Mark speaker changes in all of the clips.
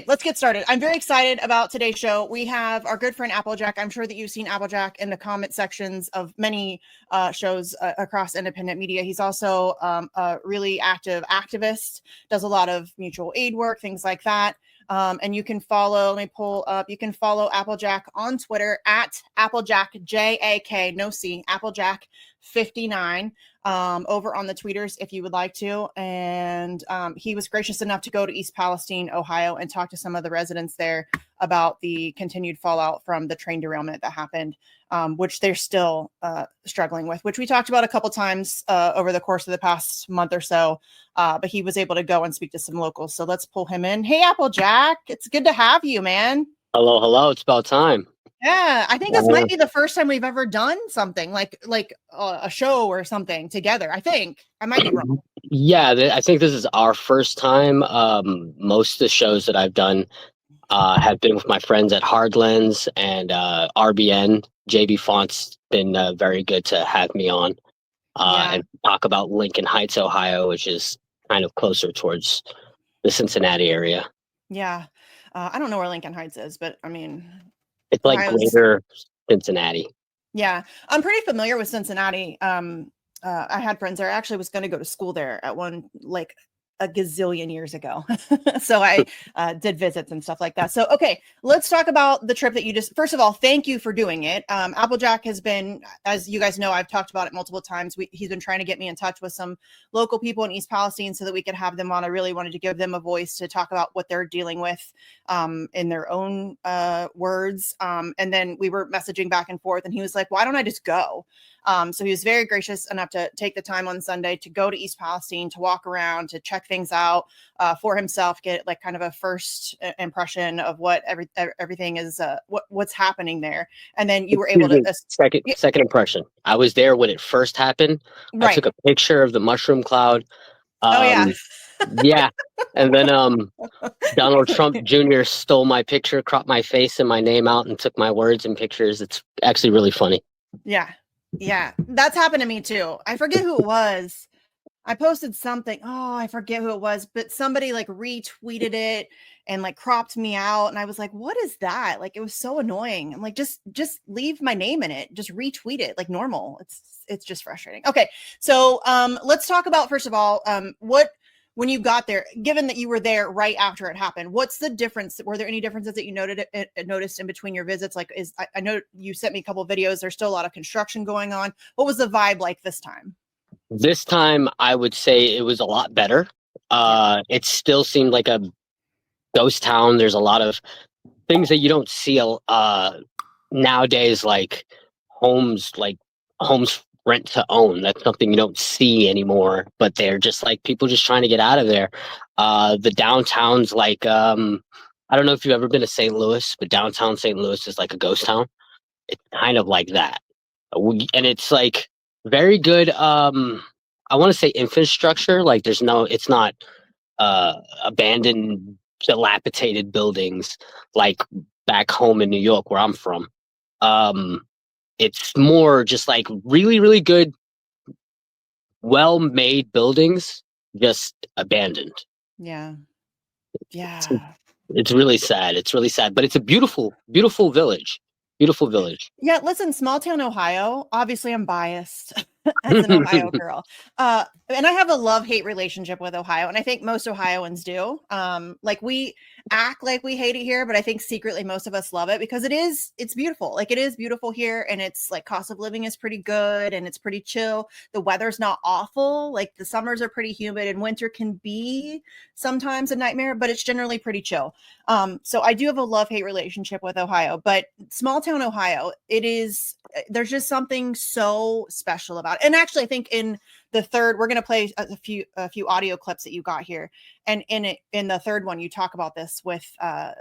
Speaker 1: Let's get started. I'm very excited about today's show. We have our good friend Apple Jak. I'm sure that you've seen Apple Jak in the comment sections of many shows across independent media. He's also a really active activist, does a lot of mutual aid work, things like that. And you can follow, let me pull up, you can follow Apple Jak on Twitter at Apple Jak, JAK, no C, Apple Jak 59. Over on the tweeters if you would like to. And he was gracious enough to go to East Palestine, Ohio, and talk to some of the residents there about the continued fallout from the train derailment that happened, which they're still struggling with, which we talked about a couple times over the course of the past month or so. But he was able to go and speak to some locals. So let's pull him in. Hey, Apple Jak, it's good to have you, man.
Speaker 2: Hello. It's about time.
Speaker 1: Yeah, I think this might be the first time we've ever done something like a show or something together. I think I might be wrong.
Speaker 2: Yeah, I think this is our first time. Most of the shows that I've done have been with my friends at Hardlands and RBN. JB Font's been very good to have me on and talk about Lincoln Heights, Ohio, which is kind of closer towards the Cincinnati area.
Speaker 1: Yeah, I don't know where Lincoln Heights is, but I mean,
Speaker 2: it's like greater Cincinnati.
Speaker 1: Yeah, I'm pretty familiar with Cincinnati. I had friends there. I actually was going to go to school there at one, like a gazillion years ago. So I did visits and stuff like that. So, okay, let's talk about the trip that you just, first of all, thank you for doing it. Apple Jak has been, as you guys know, I've talked about it multiple times. He's been trying to get me in touch with some local people in East Palestine so that we could have them on. I really wanted to give them a voice to talk about what they're dealing with in their own words. And then we were messaging back and forth and he was like, why don't I just go? So he was very gracious enough to take the time on Sunday to go to East Palestine, to walk around, to check things out for himself, get like kind of a first impression of what everything is, what's happening there. And then you were able to
Speaker 2: second impression. I was there when it first happened. Right. I took a picture of the mushroom cloud. Yeah. And then Donald Trump Jr. stole my picture, cropped my face and my name out and took my words and pictures. It's actually really funny.
Speaker 1: Yeah, that's happened to me too. I forget who it was. I posted something. Oh, I forget who it was, but somebody like retweeted it and like cropped me out. And I was like, what is that? Like, it was so annoying. I'm like, just leave my name in it. Just retweet it like normal. It's just frustrating. Okay. So let's talk about, first of all, when you got there, given that you were there right after it happened, what's the difference? Were there any differences that you noticed in between your visits? Like, I know you sent me a couple of videos. There's still a lot of construction going on. What was the vibe like this time?
Speaker 2: This time, I would say it was a lot better. It still seemed like a ghost town. There's a lot of things that you don't see nowadays, like homes rent to own. That's something you don't see anymore, but they're just like people just trying to get out of there. The downtown's like, I don't know if you've ever been to St. Louis, but downtown St. Louis is like a ghost town. It's kind of like that. And it's like very good. I want to say infrastructure. Like it's not abandoned, dilapidated buildings like back home in New York where I'm from. It's more just like really, really good, well-made buildings, just abandoned.
Speaker 1: Yeah.
Speaker 2: It's really sad. It's really sad, but it's a beautiful, beautiful village. Beautiful village.
Speaker 1: Yeah, listen, small town Ohio. Obviously, I'm biased as an Ohio girl. And I have a love-hate relationship with Ohio, and I think most Ohioans do. Like we act like we hate it here, but I think secretly most of us love it because it's beautiful. Like it is beautiful here, and it's like cost of living is pretty good and it's pretty chill. The weather's not awful. Like the summers are pretty humid and winter can be sometimes a nightmare, but it's generally pretty chill. So I do have a love-hate relationship with Ohio, but small town Ohio, there's just something so special about it. And actually I think in the third, we're going to play a few audio clips that you got here. And in the third one, you talk about this with, I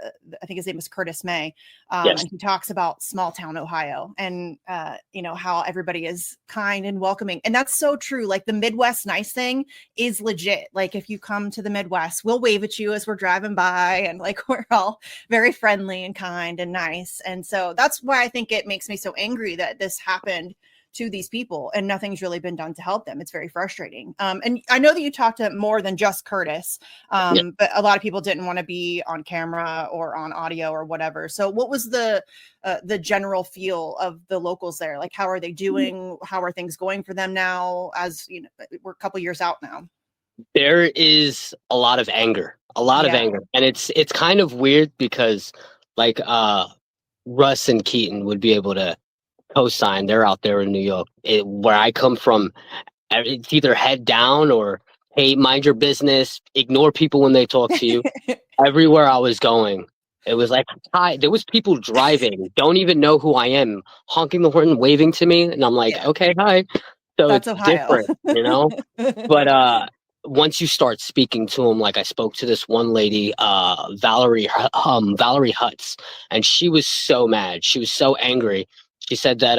Speaker 1: think his name is Curtis May.
Speaker 2: Yes.
Speaker 1: And he talks about small town Ohio and, how everybody is kind and welcoming. And that's so true. Like the Midwest nice thing is legit. Like if you come to the Midwest, we'll wave at you as we're driving by and like, we're all very friendly and kind and nice. And so that's why I think it makes me so angry that this happened to these people, and nothing's really been done to help them. It's very frustrating. And I know that you talked to more than just Curtis,
Speaker 2: Yeah.
Speaker 1: but a lot of people didn't want to be on camera or on audio or whatever. So what was the general feel of the locals there? Like, how are they doing? How are things going for them now? As you know, we're a couple years out now.
Speaker 2: There is a lot of anger,
Speaker 1: Yeah.
Speaker 2: and it's kind of weird because like Russ and Keaton would be able to co-sign. They're out there in New York. Where I come from, it's either head down or hey, mind your business, ignore people when they talk to you. Everywhere I was going, it was like hi. There was people driving, don't even know who I am, honking the horn, waving to me, and I'm like,
Speaker 1: Yeah.
Speaker 2: okay, hi. So
Speaker 1: That's
Speaker 2: it's
Speaker 1: Ohio.
Speaker 2: different, you know. But once you start speaking to them, like I spoke to this one lady, Valerie Hutz, and she was so mad. She was so angry. She said that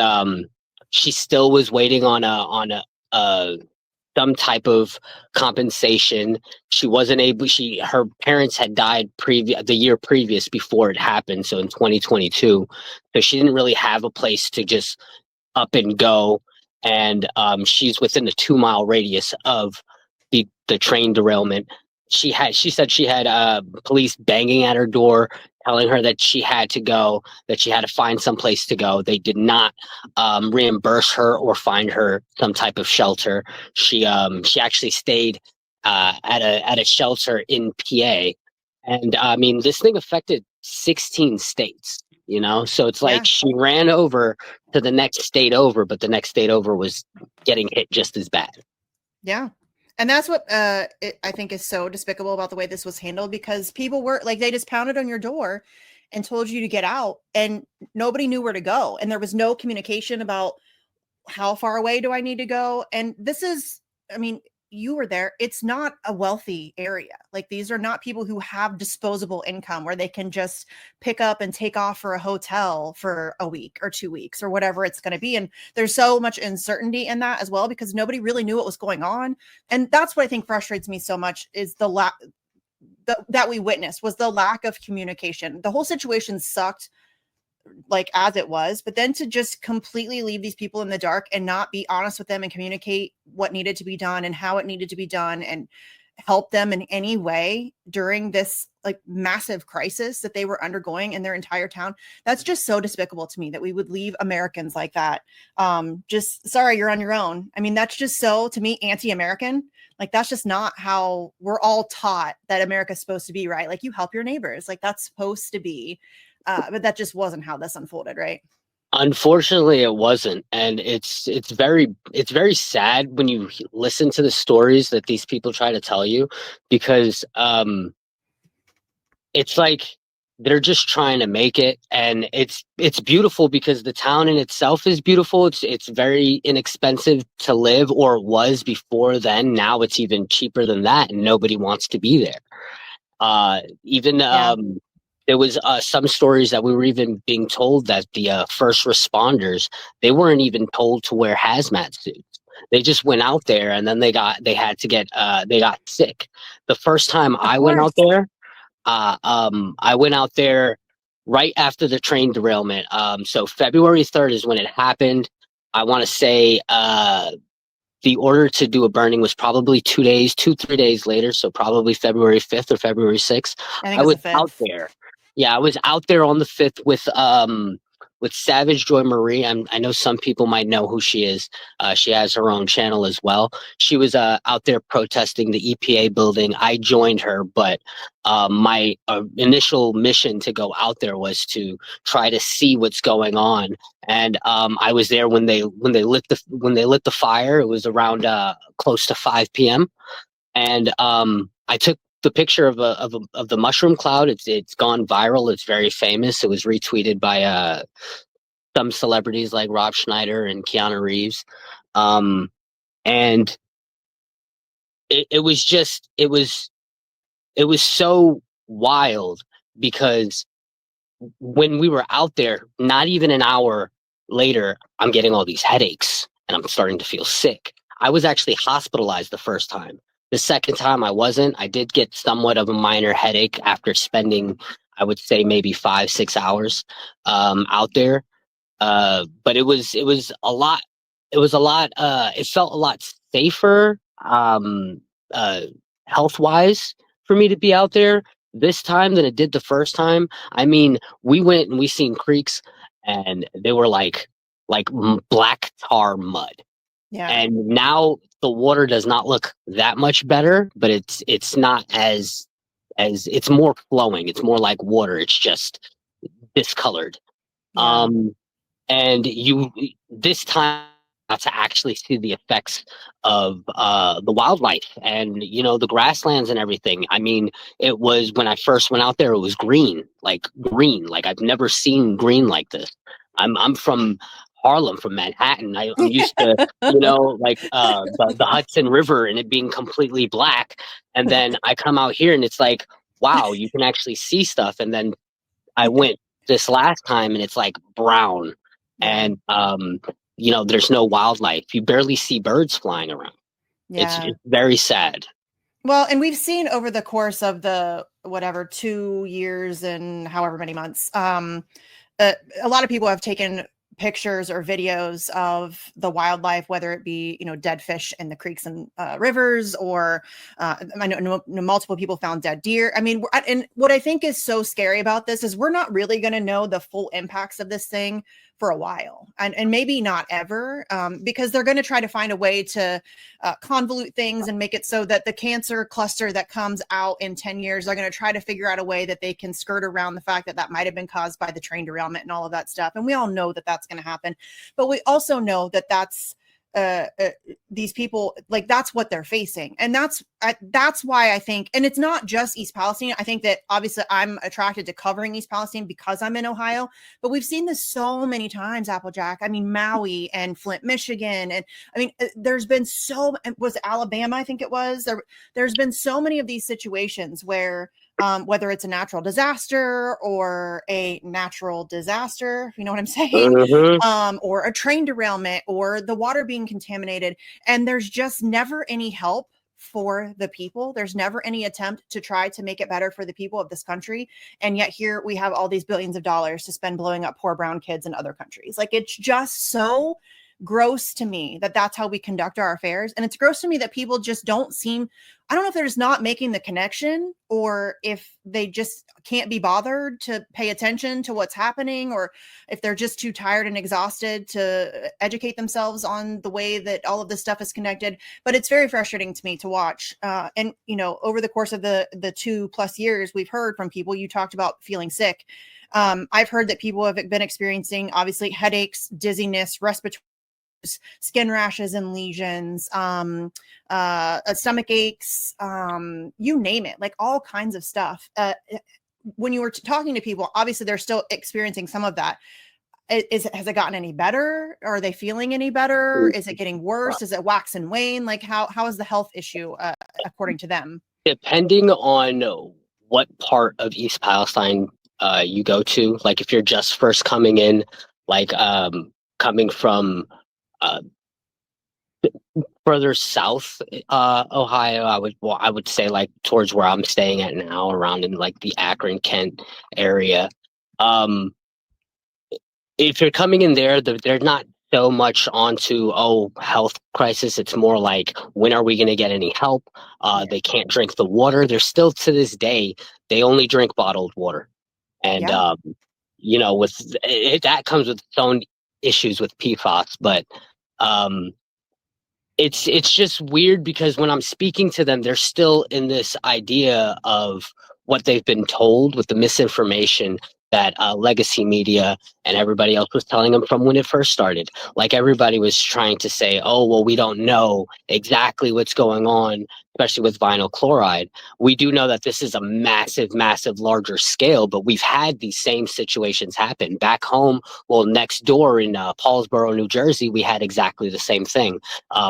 Speaker 2: she still was waiting on a some type of compensation. She wasn't able. Her parents had died the year previous before it happened, so in 2022. So she didn't really have a place to just up and go, and she's within the 2 mile radius of the train derailment. She said she had police banging at her door, telling her that she had to go, that she had to find some place to go. They did not reimburse her or find her some type of shelter. She actually stayed at a shelter in PA, and I mean this thing affected 16 states. You know, so it's like
Speaker 1: Yeah.
Speaker 2: she ran over to the next state over, but the next state over was getting hit just as bad.
Speaker 1: Yeah. And that's what I think is so despicable about the way this was handled, because people were like, they just pounded on your door and told you to get out, and nobody knew where to go. And there was no communication about how far away do I need to go. And this is, I mean, you were there. It's not a wealthy area. Like, these are not people who have disposable income where they can just pick up and take off for a hotel for a week or 2 weeks or whatever it's going to be. And there's so much uncertainty in that as well, because nobody really knew what was going on. And that's what I think frustrates me so much, is that we witnessed was the lack of communication. The whole situation sucked, like as it was, but then to just completely leave these people in the dark and not be honest with them and communicate what needed to be done and how it needed to be done and help them in any way during this like massive crisis that they were undergoing in their entire town. That's just so despicable to me, that we would leave Americans like that. Just sorry, you're on your own. I mean, that's just so, to me, anti-American. Like, that's just not how we're all taught that America's supposed to be, right? Like, you help your neighbors, like that's supposed to be. But that just wasn't how this unfolded, right?
Speaker 2: Unfortunately, it wasn't, and it's very sad when you listen to the stories that these people try to tell you, because it's like they're just trying to make it, and it's beautiful because the town in itself is beautiful. It's very inexpensive to live, or it was before then. Now it's even cheaper than that, and nobody wants to be there. Even
Speaker 1: Yeah.
Speaker 2: there was some stories that we were even being told that the first responders, they weren't even told to wear hazmat suits. They just went out there, and then they got sick. The first time
Speaker 1: Of
Speaker 2: I went
Speaker 1: course.
Speaker 2: out there, I went out there right after the train derailment. So February 3rd is when it happened. I want to say the order to do a burning was probably 3 days later. So probably February 5th or February 6th.
Speaker 1: I think
Speaker 2: I
Speaker 1: it was
Speaker 2: was
Speaker 1: the
Speaker 2: out
Speaker 1: fifth.
Speaker 2: there. Yeah, I was out there on the 5th with Savage Joy Marie. I know some people might know who she is. She has her own channel as well. She was out there protesting the EPA building. I joined her, but my initial mission to go out there was to try to see what's going on. And I was there when they lit the fire. It was around close to 5 p.m. And I took the picture of the mushroom cloud. It's gone viral. It's very famous. It was retweeted by some celebrities like Rob Schneider and Keanu Reeves. And it was so wild because when we were out there, not even an hour later, I'm getting all these headaches and I'm starting to feel sick. I was actually hospitalized the first time. The second time I wasn't. I did get somewhat of a minor headache after spending, I would say, maybe 5, 6 hours out there. But it was a lot. it was a lot. It felt a lot safer, uh, health wise, for me to be out there this time than it did the first time. I mean, we went and we seen creeks, and they were like black tar mud.
Speaker 1: Yeah.
Speaker 2: And now the water does not look that much better, but it's not as it's more flowing. It's more like water. It's just discolored.
Speaker 1: Yeah.
Speaker 2: Um, and you this time got to actually see the effects of the wildlife and the grasslands and everything. I mean, it was when I first went out there, it was green, like I've never seen green like this. I'm from Harlem, from Manhattan. I'm used to like the Hudson River and it being completely black, and then I come out here and it's like, wow, you can actually see stuff. And then I went this last time and it's like brown,
Speaker 1: Yeah.
Speaker 2: and there's no wildlife. You barely see birds flying around.
Speaker 1: Yeah.
Speaker 2: It's very sad.
Speaker 1: Well, and we've seen over the course of the whatever 2 years and however many months, a lot of people have taken pictures or videos of the wildlife, whether it be dead fish in the creeks and rivers, or I know multiple people found dead deer. I mean, and what I think is so scary about this is we're not really going to know the full impacts of this thing for a while, and maybe not ever, because they're going to try to find a way to convolute things and make it so that the cancer cluster that comes out in 10 years, they're going to try to figure out a way that they can skirt around the fact that that might have been caused by the train derailment and all of that stuff. And we all know that that's going to happen, but we also know that that's these people, like, that's what they're facing. And that's why I think, and it's not just East Palestine. I think that obviously I'm attracted to covering East Palestine because I'm in Ohio, but we've seen this so many times, Applejack. I mean, Maui and Flint, Michigan. And I mean, there's been was Alabama, I think it was, there's been so many of these situations where whether it's a natural disaster or a natural disaster, if you know what I'm saying, or a train derailment or the water being contaminated. And there's just never any help for the people. There's never any attempt to try to make it better for the people of this country. And yet here we have all these billions of dollars to spend blowing up poor brown kids in other countries. Like, it's just so gross to me that that's how we conduct our affairs. And it's gross to me that people just don't seem, I don't know if they're just not making the connection, or if they just can't be bothered to pay attention to what's happening, or if they're just too tired and exhausted to educate themselves on the way that all of this stuff is connected. But it's very frustrating to me to watch. And over the course of the 2+ years, we've heard from people. You talked about feeling sick. I've heard that people have been experiencing, obviously, headaches, dizziness, respiratory, skin rashes and lesions, stomach aches, you name it, like all kinds of stuff. When you were talking to people, obviously they're still experiencing some of that. Has it gotten any better? Are they feeling any better? Is it getting worse? Is it wax and wane? Like, how is the health issue according to them?
Speaker 2: Depending on what part of East Palestine you go to, like if you're just first coming in, like coming from uh, further south, Ohio, I would say, like towards where I'm staying at now, around in like the Akron, Kent area. Um, if you're coming in there, they're not so much onto health crisis. It's more like, when are we going to get any help? They can't drink the water. They're still, to this day, they only drink bottled water, and
Speaker 1: Yeah.
Speaker 2: with that comes with its own issues with PFAS, but. It's just weird because when I'm speaking to them, they're still in this idea of what they've been told, with the misinformation that legacy media and everybody else was telling them from when it first started. Like, everybody was trying to say, oh, well, we don't know exactly what's going on, especially with vinyl chloride. We do know that this is a massive, massive, larger scale, but we've had these same situations happen back home. Well, next door in Paulsboro, New Jersey, we had exactly the same thing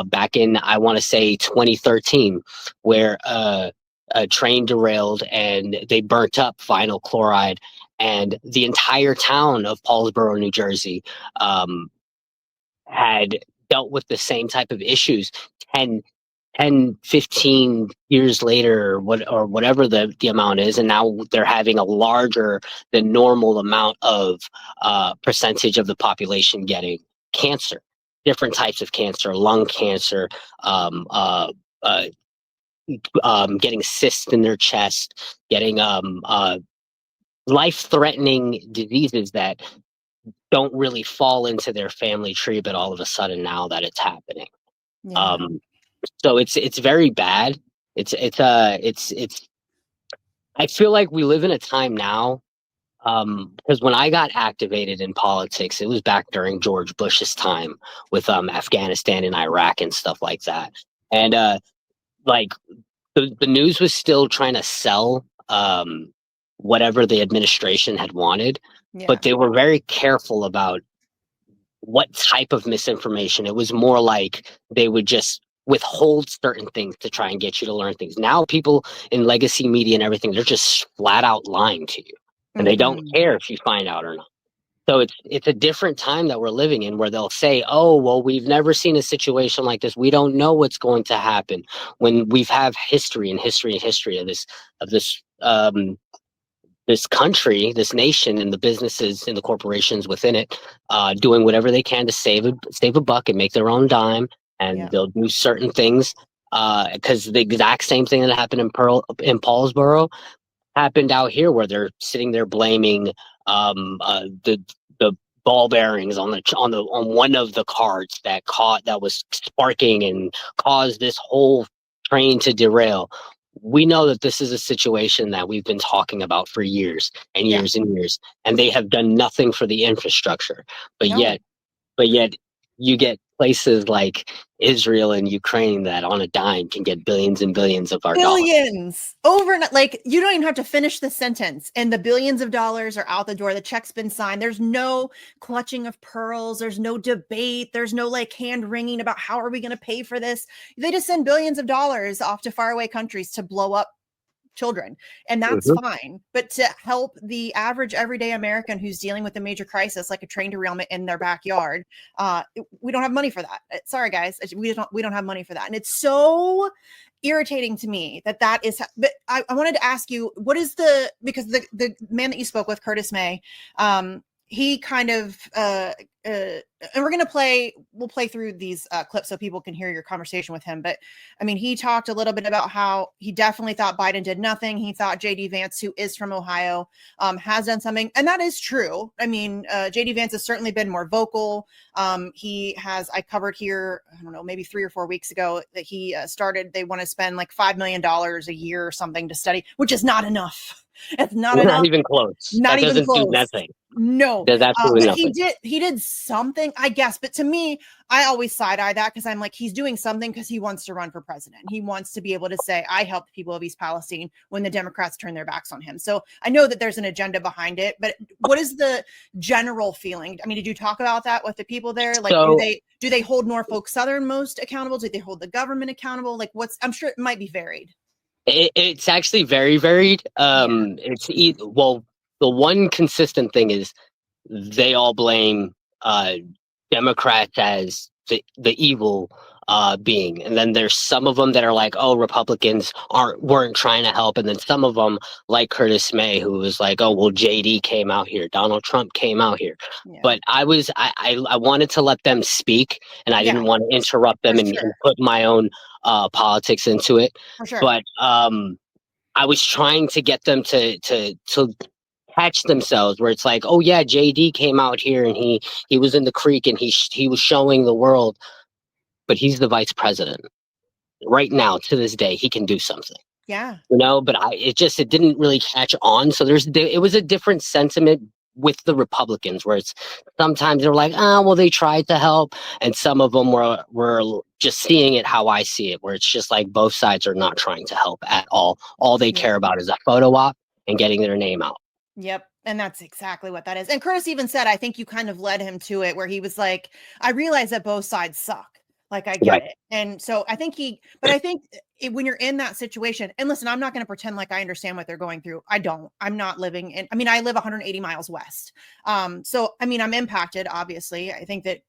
Speaker 2: back in, I want to say, 2013, where a train derailed and they burnt up vinyl chloride, and the entire town of Paulsboro, New Jersey, had dealt with the same type of issues 10, 15 years later, or whatever the amount is, and now they're having a larger than normal amount of percentage of the population getting cancer. different types of cancer, lung cancer, getting cysts in their chest, getting life-threatening diseases that don't really fall into their family tree, but all of a sudden now that it's happening.
Speaker 1: Yeah.
Speaker 2: So it's very bad. It's I feel like we live in a time now, because when I got activated in politics, it was back during George Bush's time with Afghanistan and Iraq and stuff like that. And like the news was still trying to sell whatever the administration had wanted,
Speaker 1: Yeah.
Speaker 2: but they were very careful about what type of misinformation. It was more like they would just withhold certain things to try and get you to learn things. Now people in legacy media and everything, they're just flat out lying to you, and they don't
Speaker 1: Mhm.
Speaker 2: care if you find out or not. So it's a different time that we're living in, where they'll say, "Oh, well, we've never seen a situation like this. We don't know what's going to happen." When we've have history and history and history of this country, this nation, and the businesses and the corporations within it, doing whatever they can to save a buck and make their own dime, and
Speaker 1: Yeah.
Speaker 2: they'll do certain things. Because the exact same thing that happened in Paulsboro happened out here, where they're sitting there blaming the ball bearings on one of the carts that was sparking and caused this whole train to derail. We know that this is a situation that we've been talking about for years and
Speaker 1: Yeah.
Speaker 2: years and years, and they have done nothing for the infrastructure. But
Speaker 1: No.
Speaker 2: yet you get places like Israel and Ukraine that on a dime can get billions and billions of our dollars.
Speaker 1: Billions overnight. Like, you don't even have to finish the sentence, and the billions of dollars are out the door. The check's been signed. There's no clutching of pearls. There's no debate. There's no like hand wringing about how are we going to pay for this. They just send billions of dollars off to faraway countries to blow up children, and that's
Speaker 2: Mhm.
Speaker 1: fine. But to help the average everyday American who's dealing with a major crisis like a train derailment in their backyard, we don't have money for that. Sorry guys, we don't have money for that. And it's so irritating to me that is. But I wanted to ask you, what is because the man that you spoke with, Curtis May, he kind of and we'll play through these clips so people can hear your conversation with him. But I mean, he talked a little bit about how he definitely thought Biden did nothing. He thought JD Vance, who is from Ohio, has done something, and that is true. I mean, JD Vance has certainly been more vocal. I covered here, I don't know, maybe 3 or 4 weeks ago, that he they want to spend like $5 million a year or something to study, which is not enough. It's not
Speaker 2: Not
Speaker 1: enough.
Speaker 2: even close.
Speaker 1: Not
Speaker 2: That
Speaker 1: even
Speaker 2: doesn't do
Speaker 1: close.
Speaker 2: nothing.
Speaker 1: No,
Speaker 2: There's absolutely
Speaker 1: but
Speaker 2: nothing.
Speaker 1: he did something, I guess. But to me, I always side eye that, because I'm like, he's doing something because he wants to run for president. He wants to be able to say, I helped the people of East Palestine when the Democrats turn their backs on him. So I know that there's an agenda behind it, but what is the general feeling? I mean, did you talk about that with the people there? Like,
Speaker 2: So
Speaker 1: do they hold Norfolk Southern most accountable? Do they hold the government accountable? Like, I'm sure it might be varied.
Speaker 2: it's actually very varied. Well, the one consistent thing is they all blame Democrats as the evil being, and then there's some of them that are like, oh, Republicans weren't trying to help, and then some of them like Curtis May, who was like, oh, well, JD came out here, Donald Trump came out here.
Speaker 1: Yeah.
Speaker 2: But I wanted to let them speak, and I didn't want to interrupt them and put my own politics into it.
Speaker 1: For sure.
Speaker 2: But I was trying to get them to catch themselves, where it's like, oh yeah, JD came out here and he was in the creek and he was showing the world, but he's the vice president right now. To this day, he can do something.
Speaker 1: Yeah.
Speaker 2: But it didn't really catch on. So it was a different sentiment with the Republicans, where it's sometimes they're like, well, they tried to help, and some of them were just seeing it how I see it, where it's just like both sides are not trying to help at all. All they care about is a photo op and getting their name out.
Speaker 1: Yep. And that's exactly what that is. And Curtis even said, I think you kind of led him to it, where he was like, I realize that both sides suck. Like, I get it. And so I think when you're in that situation, and listen, I'm not going to pretend like I understand what they're going through. I'm not living I live 180 miles west. So, I mean, I'm impacted, obviously. I think that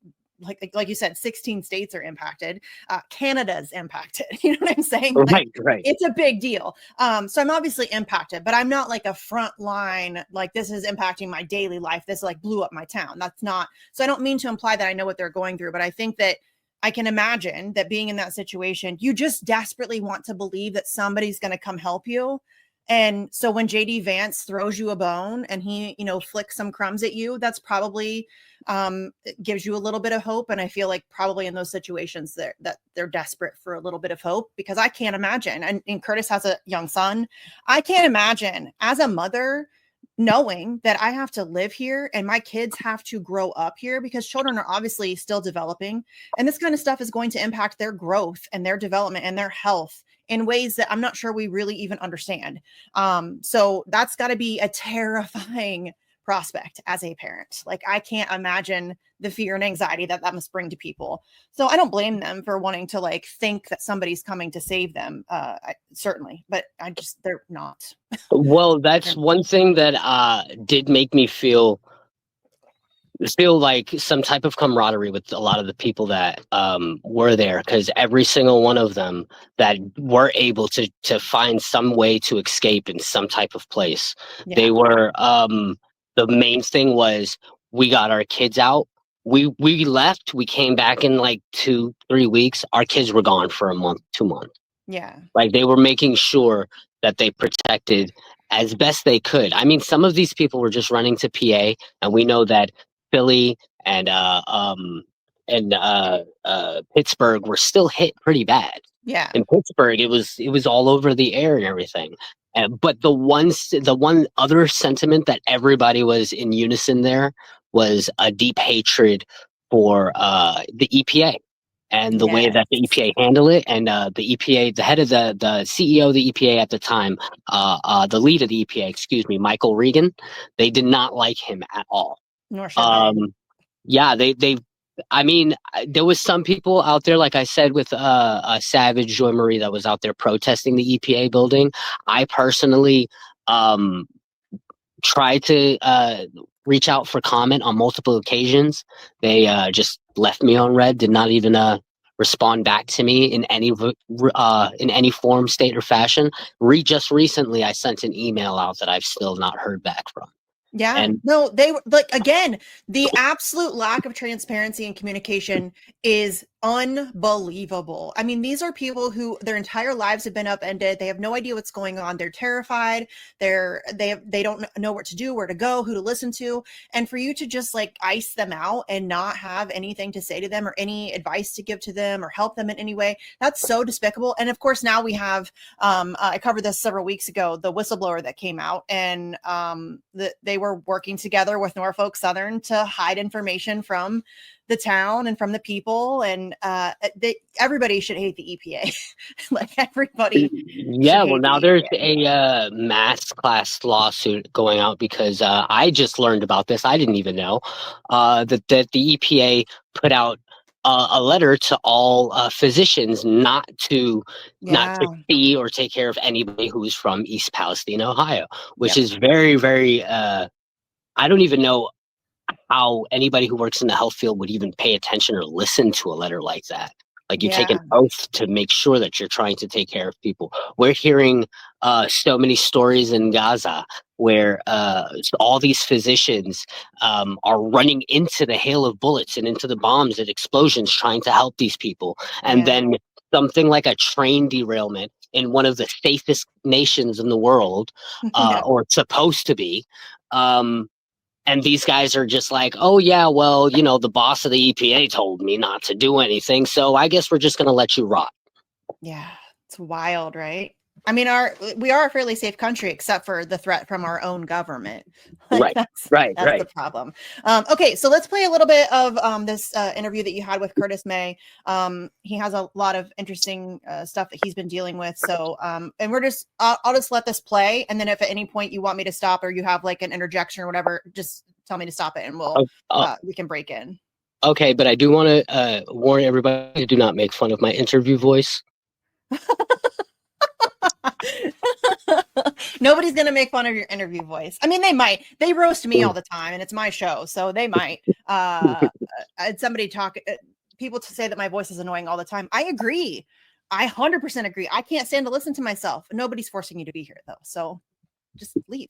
Speaker 1: like you said, 16 states are impacted. Canada's impacted. You know what I'm saying? Like,
Speaker 2: Right.
Speaker 1: it's a big deal. So I'm obviously impacted, but I'm not like a front line, like this is impacting my daily life. This like blew up my town. That's not, so I don't mean to imply that I know what they're going through, but I think that I can imagine that being in that situation, you just desperately want to believe that somebody's going to come help you. And so when JD Vance throws you a bone and he, flicks some crumbs at you, that's probably it gives you a little bit of hope. And I feel like probably in those situations that they're desperate for a little bit of hope, because I can't imagine. And Curtis has a young son. I can't imagine as a mother knowing that I have to live here and my kids have to grow up here, because children are obviously still developing. And this kind of stuff is going to impact their growth and their development and their health in ways that I'm not sure we really even understand. So that's got to be a terrifying prospect as a parent. Like, I can't imagine the fear and anxiety that must bring to people. So I don't blame them for wanting to like think that somebody's coming to save them. Certainly, but they're not.
Speaker 2: Well, that's one thing that did make me feel like some type of camaraderie with a lot of the people that were there, because every single one of them that were able to find some way to escape in some type of place.
Speaker 1: Yeah.
Speaker 2: They were the main thing was, we got our kids out. We left. We came back in like 2-3 weeks. Our kids were gone for a month, 2 months.
Speaker 1: Yeah.
Speaker 2: Like, they were making sure that they protected as best they could. I mean, some of these people were just running to PA, and we know that Philly and Pittsburgh were still hit pretty bad.
Speaker 1: Yeah.
Speaker 2: In Pittsburgh, it was all over the air and everything. But the one other sentiment that everybody was in unison there was a deep hatred for the EPA and the way that the EPA handled it. And the EPA, the head of the CEO of the EPA at the time, the lead of the EPA, excuse me, Michael Regan, they did not like him at all.
Speaker 1: Nor should they.
Speaker 2: Yeah, I mean, there was some people out there, like I said, with Savage Joy Marie, that was out there protesting the EPA building. I personally tried to reach out for comment on multiple occasions. They just left me on red, did not even respond back to me in any form, state, or fashion. Just recently, I sent an email out that I've still not heard back from.
Speaker 1: Yeah.
Speaker 2: And
Speaker 1: no, they were like, again, the absolute lack of transparency and communication is unbelievable. I mean, these are people who their entire lives have been upended. They have no idea what's going on. They're terrified. They don't know what to do, where to go, who to listen to. And for you to just like ice them out and not have anything to say to them or any advice to give to them or help them in any way, that's so despicable. And of course, now we have, I covered this several weeks ago, the whistleblower that came out, and they were working together with Norfolk Southern to hide information from the town and from the people, and everybody should hate the EPA. Like, everybody.
Speaker 2: Yeah, well, now there's a mass class lawsuit going out because I just learned about this. I didn't even know that the EPA put out a letter to all physicians not to see or take care of anybody who's from East Palestine, Ohio, which is very, very. I don't even know how anybody who works in the health field would even pay attention or listen to a letter like that. Like, you take an oath to make sure that you're trying to take care of people. We're hearing so many stories in Gaza where all these physicians are running into the hail of bullets and into the bombs and explosions trying to help these people. And then something like a train derailment in one of the safest nations in the world, or it's supposed to be, and these guys are just like, oh, yeah, well, the boss of the EPA told me not to do anything, so I guess we're just going to let you rot. Yeah,
Speaker 1: it's wild, right? I mean, we are a fairly safe country, except for the threat from our own government.
Speaker 2: Like, right.
Speaker 1: That's the problem. Okay, so let's play a little bit of this interview that you had with Curtis May. He has a lot of interesting stuff that he's been dealing with. So, and I'll just let this play, and then if at any point you want me to stop or you have like an interjection or whatever, just tell me to stop it, and we can break in.
Speaker 2: Okay, but I do want to warn everybody to do not make fun of my interview voice.
Speaker 1: Nobody's going to make fun of your interview voice. I mean, they might. They roast me all the time, and it's my show, so they might. And somebody people to say that my voice is annoying all the time. I agree. I 100% agree. I can't stand to listen to myself. Nobody's forcing you to be here, though, so just leave.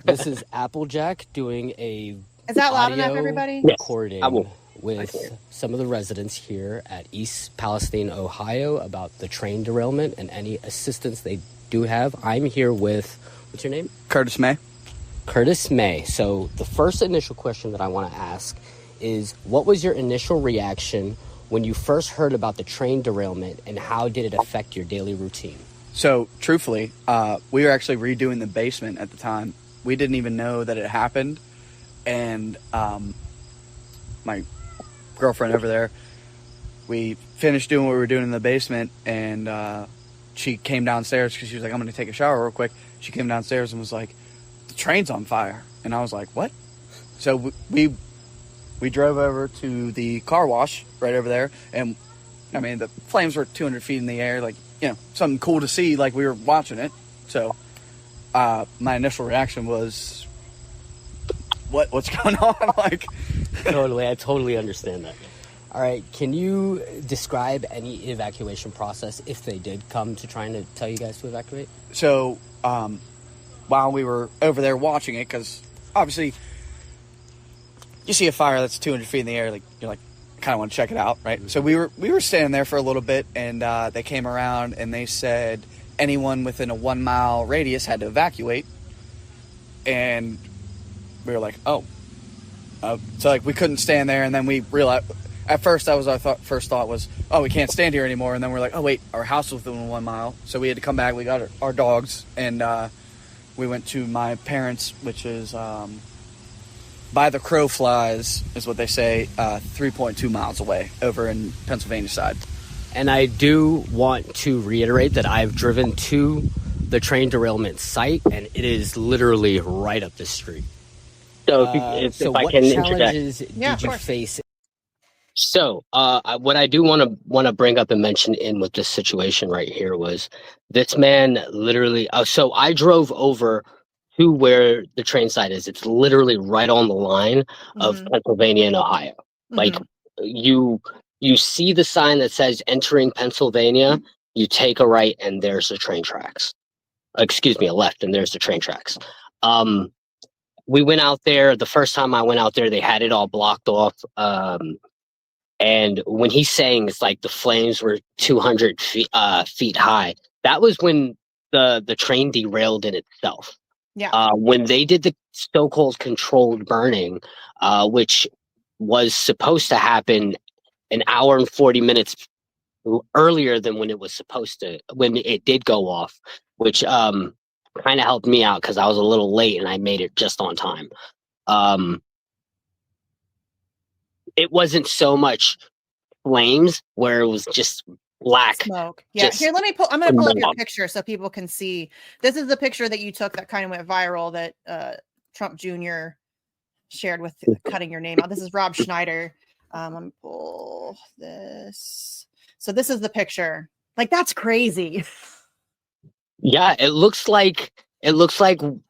Speaker 3: This is Apple Jak doing a
Speaker 1: Is that loud enough, everybody?
Speaker 3: recording with some of the residents here at East Palestine, Ohio, about the train derailment and any assistance they do have. I'm here with, what's your name?
Speaker 4: Curtis May.
Speaker 3: Curtis May. So the first initial question that I want to ask is, what was your initial reaction when you first heard about the train derailment, and how did it affect your daily routine?
Speaker 4: So, truthfully, we were actually redoing the basement at the time. We didn't even know that it happened. And my girlfriend over there, we finished doing what we were doing in the basement, and she came downstairs because she was like, I'm going to take a shower real quick. She came downstairs and was like, the train's on fire. And I was like, what? So we drove over to the car wash right over there, and I mean, the flames were 200 feet in the air, like, you know, something cool to see, like we were watching it. So my initial reaction was, what's going on? Like,
Speaker 3: Totally, I totally understand that. All right, can you describe any evacuation process if they did come to trying to tell you guys to evacuate?
Speaker 4: so while we were over there watching it, because obviously you see a fire that's 200 feet in the air, like, you're like, kind of want to check it out, right? So we were standing there for a little bit, and they came around and they said anyone within a 1 mile radius had to evacuate, and we were like, oh. So like we couldn't stand there, and then we realized, at first that was our first thought was, oh, we can't stand here anymore, and then we're like, oh wait, our house was within 1 mile, so we had to come back. We got our dogs, and we went to my parents', which is by the crow flies, is what they say, 3.2 miles away over in Pennsylvania side.
Speaker 3: And I do want to reiterate that I've driven to the train derailment site, and it is literally right up the street.
Speaker 2: So if I
Speaker 3: what
Speaker 2: can
Speaker 3: challenges
Speaker 2: interject.
Speaker 3: did you face?
Speaker 2: So what I do want to bring up and mention in with this situation right here was this man literally. So I drove over to where the train site is. It's literally right on the line of Pennsylvania and Ohio. Like you see the sign that says entering Pennsylvania, you take a right and there's the train tracks. Excuse me, a left and there's the train tracks. We went out there. The first time I went out there, they had it all blocked off. And when he's saying it's like the flames were 200 feet high, that was when the train derailed in itself.
Speaker 1: Yeah.
Speaker 2: When they did the so-called controlled burning, which was supposed to happen an hour and 40 minutes earlier than when it was supposed to, when it did go off, which kind of helped me out because I was a little late and I made it just on time. It wasn't so much flames where it was just black
Speaker 1: smoke. Yeah. Here, I'm going to pull up your picture so people can see. This is the picture that you took that kind of went viral that Trump Jr. shared with cutting your name out. This is Rob Schneider. I'm going to pull this. So this is the picture. Like, that's crazy.
Speaker 2: Yeah, it looks like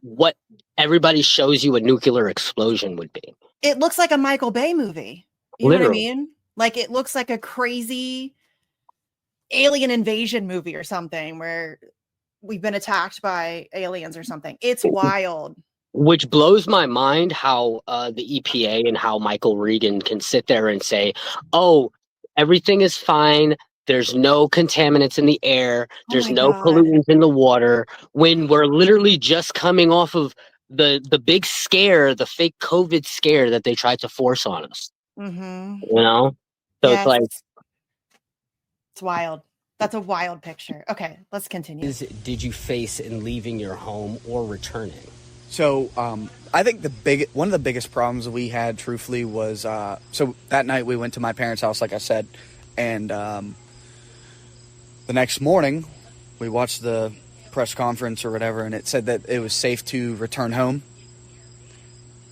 Speaker 2: what everybody shows you a nuclear explosion would be.
Speaker 1: It looks like a Michael Bay movie. You know what I mean? Like, it looks like a crazy alien invasion movie or something where we've been attacked by aliens or something. It's wild.
Speaker 2: Which blows my mind how the EPA and how Michael Regan can sit there and say, oh, everything is fine. There's no contaminants in the air. There's no pollutants in the water. When we're literally just coming off of the big scare, the fake COVID scare that they tried to force on us. You know? So
Speaker 1: yes.
Speaker 2: it's like...
Speaker 1: It's wild. That's a wild picture. Okay, let's continue.
Speaker 3: Did you face in leaving your home or returning?
Speaker 4: So I think one of the biggest problems we had, truthfully, was so that night we went to my parents' house, like I said, and the next morning we watched the press conference or whatever, and it said that it was safe to return home.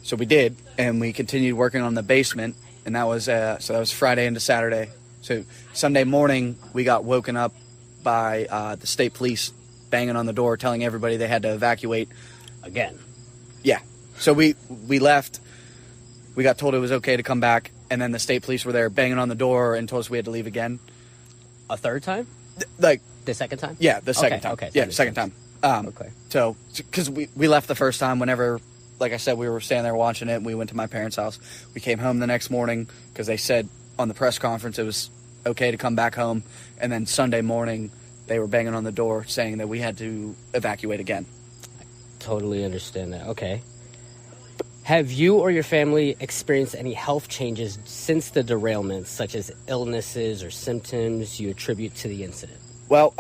Speaker 4: So we did, and we continued working on the basement, and that was Friday into Saturday. So Sunday morning we got woken up by the state police banging on the door, telling everybody they had to evacuate.
Speaker 3: Again.
Speaker 4: Yeah. So we left. We got told it was okay to come back, and then the state police were there banging on the door and told us we had to leave again.
Speaker 3: A third time?
Speaker 4: Like
Speaker 3: The second time?
Speaker 4: yeah, the second time.
Speaker 3: Okay.
Speaker 4: Yeah, second time.
Speaker 3: Okay.
Speaker 4: So because we left the first time, whenever, like I said, we were standing there watching it, and we went to my parents' house. We came home the next morning because they said on the press conference it was okay to come back home, and then Sunday morning they were banging on the door saying that we had to evacuate again.
Speaker 3: Totally understand that. Okay. Have you or your family experienced any health changes since the derailment, such as illnesses or symptoms you attribute to the incident?
Speaker 4: Well,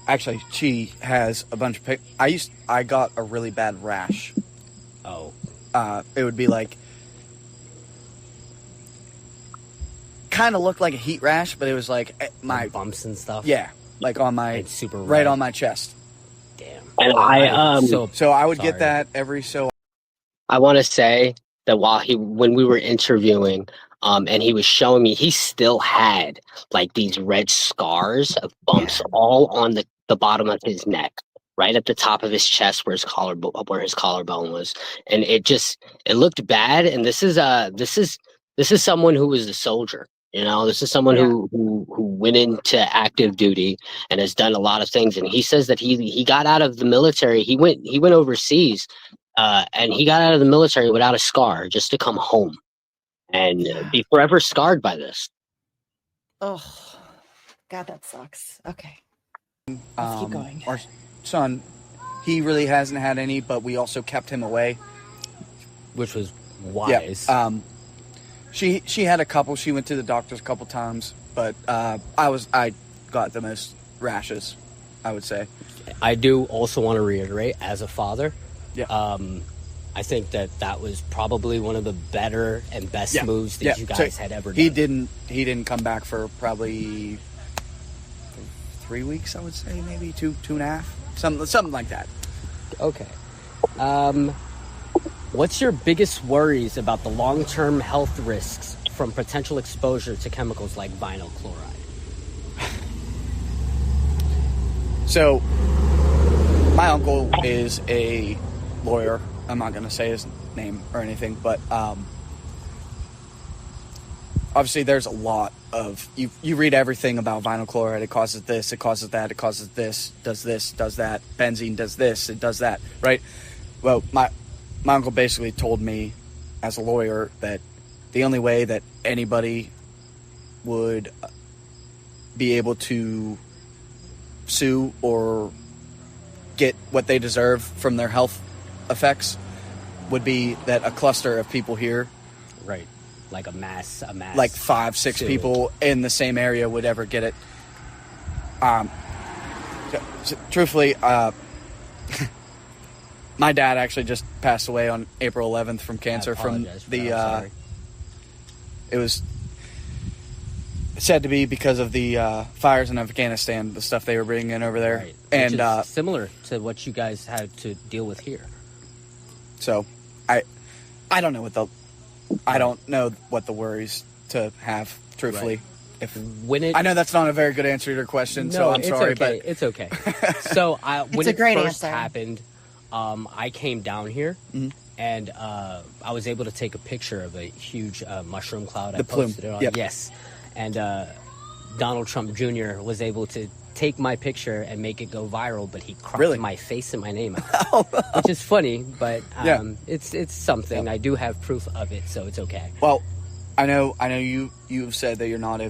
Speaker 4: actually, she has a bunch of I got a really bad rash.
Speaker 3: Oh.
Speaker 4: It would be like, kind of looked like a heat rash, but it was like my
Speaker 3: Like bumps and stuff?
Speaker 4: yeah, like on my
Speaker 3: It's super
Speaker 4: right
Speaker 3: red.
Speaker 4: on my chest.
Speaker 3: Damn.
Speaker 2: And
Speaker 4: So I would
Speaker 3: Sorry.
Speaker 4: get that every so.
Speaker 2: I want to say that when we were interviewing, and he was showing me, he still had like these red scars of bumps all on the bottom of his neck, right at the top of his chest where his collarbone was, and it looked bad. And this is someone who was a soldier. You know, this is someone who went into active duty and has done a lot of things. And he says that he got out of the military. He went overseas, and he got out of the military without a scar, just to come home and be forever scarred by this.
Speaker 1: Oh, God, that sucks. Okay. Let's keep going.
Speaker 4: Our son, he really hasn't had any, but we also kept him away.
Speaker 3: Which was wise.
Speaker 4: Yeah. She had a couple. She went to the doctors a couple times, but I got the most rashes, I would say.
Speaker 3: I do also want to reiterate, as a father,
Speaker 4: Yeah.
Speaker 3: I think that was probably one of the better and best moves that you guys had ever done.
Speaker 4: He didn't come back for probably 3 weeks, I would say, maybe two and a half, something like that.
Speaker 3: Okay. What's your biggest worries about the long-term health risks from potential exposure to chemicals like vinyl chloride?
Speaker 4: So, my uncle is a lawyer. I'm not going to say his name or anything, but obviously there's a lot of, you read everything about vinyl chloride. It causes this, it causes that, it causes this, does that. Benzene does this, it does that, right? Well, my uncle basically told me as a lawyer that the only way that anybody would be able to sue or get what they deserve from their health effects would be that a cluster of people here,
Speaker 3: Right. Like a mass.
Speaker 4: like 5-6 people in the same area would ever get it. Truthfully, my dad actually just passed away on April 11th from cancer from the it was said to be because of the fires in Afghanistan, the stuff they were bringing in over there.
Speaker 3: Right.
Speaker 4: And
Speaker 3: Which is similar to what you guys had to deal with here.
Speaker 4: So I don't know what the worries to have, truthfully.
Speaker 3: Right.
Speaker 4: I know that's not a very good answer to your question, so I'm sorry,
Speaker 3: okay. It's okay. So when
Speaker 1: a
Speaker 3: it
Speaker 1: great
Speaker 3: first
Speaker 1: answer.
Speaker 3: happened, I came down here
Speaker 4: Mhm.
Speaker 3: and I was able to take a picture of a huge mushroom cloud.
Speaker 4: The
Speaker 3: I
Speaker 4: plume.
Speaker 3: posted it on.
Speaker 4: Yep.
Speaker 3: Yes, and Donald Trump Jr. was able to take my picture and make it go viral, but he cropped
Speaker 4: Really?
Speaker 3: my face and my name out, which is funny, but
Speaker 4: Yeah.
Speaker 3: it's something.
Speaker 4: Yeah.
Speaker 3: I do have proof of it, so it's okay.
Speaker 4: Well, I know you've said that you're not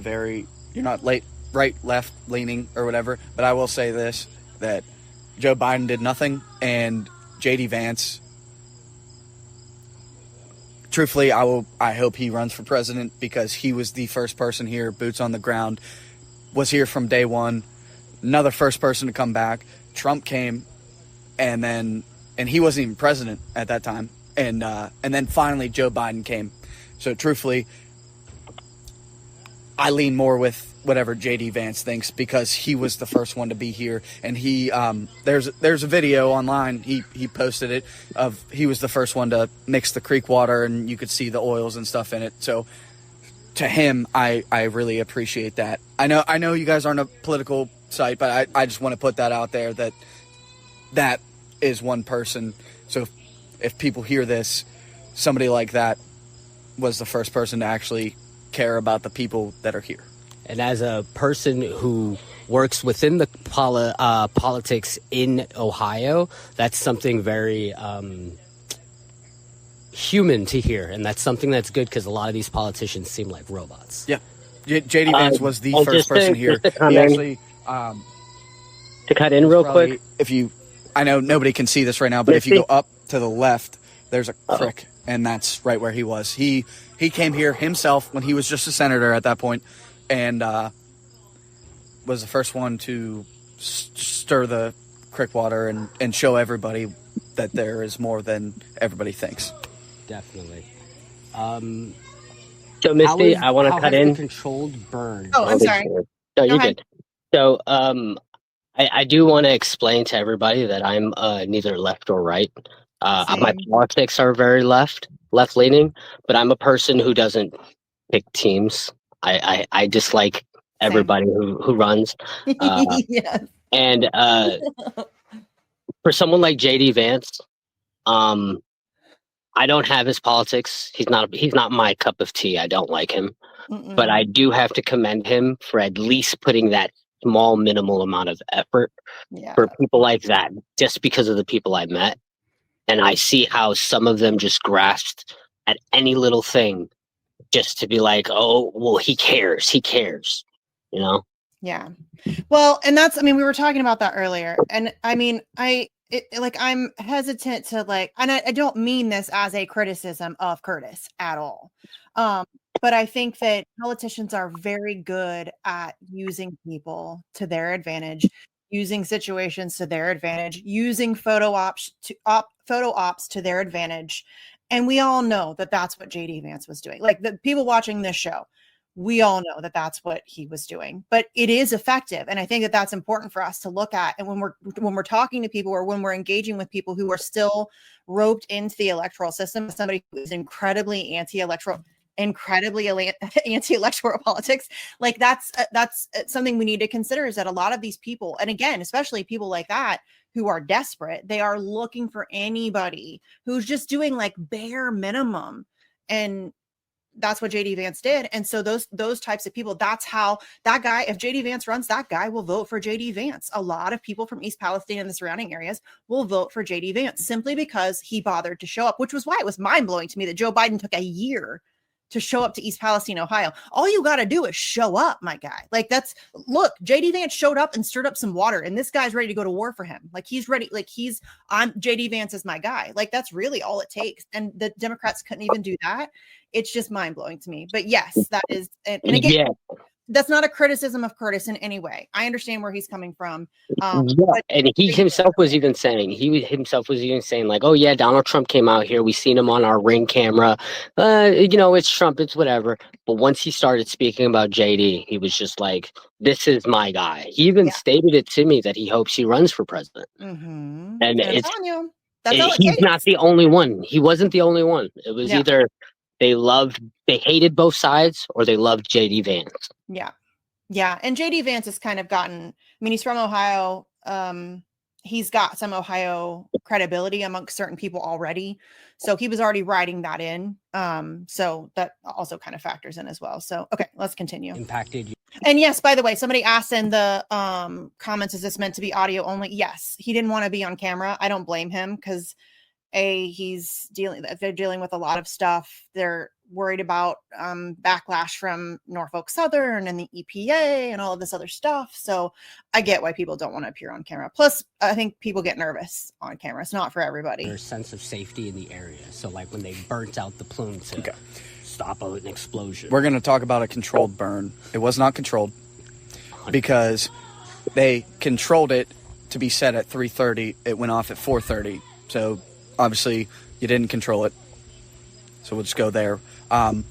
Speaker 4: right, left leaning or whatever, but I will say this, that Joe Biden did nothing, and JD Vance, truthfully, I hope he runs for president, because he was the first person here, boots on the ground, was here from day one, another first person to come back. Trump came, and he wasn't even president at that time, and then finally Joe Biden came. So truthfully, I lean more with whatever JD Vance thinks, because he was the first one to be here, and he there's a video online, he posted it, of he was the first one to mix the creek water, and you could see the oils and stuff in it. So to him, I really appreciate that. I know you guys aren't a political site, but I just want to put that out there that is one person. So if people hear this, somebody like that was the first person to actually care about the people that are here.
Speaker 3: And as a person who works within the politics in Ohio, that's something very human to hear, and that's something that's good because a lot of these politicians seem like robots.
Speaker 4: Yeah, JD Vance was the first person here.
Speaker 2: He
Speaker 4: actually,
Speaker 2: to cut in real quick,
Speaker 4: I know nobody can see this right now, but if you go up to the left, there's a crick, and that's right where he was. He came here himself when he was just a senator at that point, and was the first one to stir the creek water and show everybody that there is more than everybody thinks.
Speaker 3: Definitely.
Speaker 2: So, Misty, I want to cut in.
Speaker 3: The controlled burn.
Speaker 1: Oh, I'm sorry.
Speaker 2: No, you're good. So, I do want to explain to everybody that I'm neither left or right. My politics are very left-leaning, but I'm a person who doesn't pick teams. I dislike everybody who runs.
Speaker 1: Yes.
Speaker 2: And for someone like JD Vance, I don't have his politics. He's not my cup of tea. I don't like him.
Speaker 1: Mm-mm.
Speaker 2: But I do have to commend him for at least putting that small minimal amount of effort for people like that, just because of the people I met. And I see how some of them just grasped at any little thing just to be like, oh, well, he cares, you know?
Speaker 1: Yeah. Well, and we were talking about that earlier. And I mean, I'm hesitant to and I don't mean this as a criticism of Curtis at all. But I think that politicians are very good at using people to their advantage, using situations to their advantage, using photo ops to their advantage. And we all know that that's what JD Vance was doing. Like, the people watching this show, we all know that that's what he was doing, but it is effective. And I think that that's important for us to look at. And when we're talking to people, or when we're engaging with people who are still roped into the electoral system, somebody who is incredibly anti-electoral politics, like that's something we need to consider, is that a lot of these people, and again, especially people like that who are desperate, they are looking for anybody who's just doing like bare minimum. And that's what JD Vance did. And so those types of people, that's how that guy, if JD Vance runs, that guy will vote for JD Vance. A lot of people from East Palestine and the surrounding areas will vote for JD Vance simply because he bothered to show up, which was why it was mind-blowing to me that Joe Biden took a year to show up to East Palestine, Ohio. All you got to do is show up, my guy. Like, look, JD Vance showed up and stirred up some water, and this guy's ready to go to war for him. Like, he's ready. Like, JD Vance is my guy. Like, that's really all it takes. And the Democrats couldn't even do that. It's just mind blowing to me. But yes, that is, and again, that's not a criticism of Curtis in any way. I understand where he's coming from.
Speaker 2: And he himself was even saying, like, oh yeah, Donald Trump came out here. We seen him on our Ring camera. It's Trump, it's whatever. But once he started speaking about JD, he was just like, this is my guy. He even stated it to me that he hopes he runs for president.
Speaker 1: Mm-hmm.
Speaker 2: And
Speaker 1: he's
Speaker 2: not the only one. He wasn't the only one. It was either they hated both sides, or they loved JD Vance.
Speaker 1: Yeah. Yeah. And JD Vance has kind of gotten, he's from Ohio. He's got some Ohio credibility amongst certain people already. So he was already writing that in. So that also kind of factors in as well. So, okay, let's continue.
Speaker 3: Impacted you.
Speaker 1: And yes, by the way, somebody asked in the comments, is this meant to be audio only? Yes. He didn't want to be on camera. I don't blame him, because they're dealing with a lot of stuff. They're worried about backlash from Norfolk Southern and the EPA and all of this other stuff. So I get why people don't want to appear on camera. Plus, I think people get nervous on camera. It's not for everybody.
Speaker 3: Their sense of safety in the area. So like when they burnt out the plume to stop an explosion.
Speaker 4: We're going to talk about a controlled burn. It was not controlled because they controlled it to be set at 3:30. It went off at 4:30. So obviously you didn't control it. So we'll just go there. I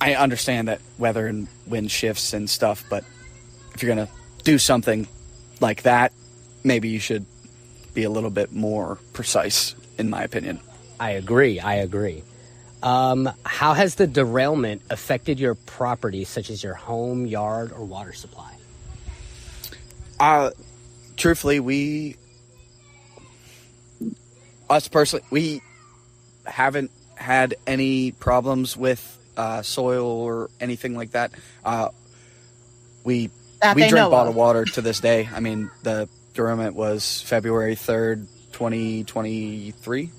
Speaker 4: understand that weather and wind shifts and stuff, but if you're going to do something like that, maybe you should be a little bit more precise, in my opinion.
Speaker 3: I agree. How has the derailment affected your property, such as your home, yard, or water supply?
Speaker 4: Truthfully, us personally, we haven't had any problems with soil or anything like that. We drink bottled water to this day. I mean, the derailment was February 3rd, 2023.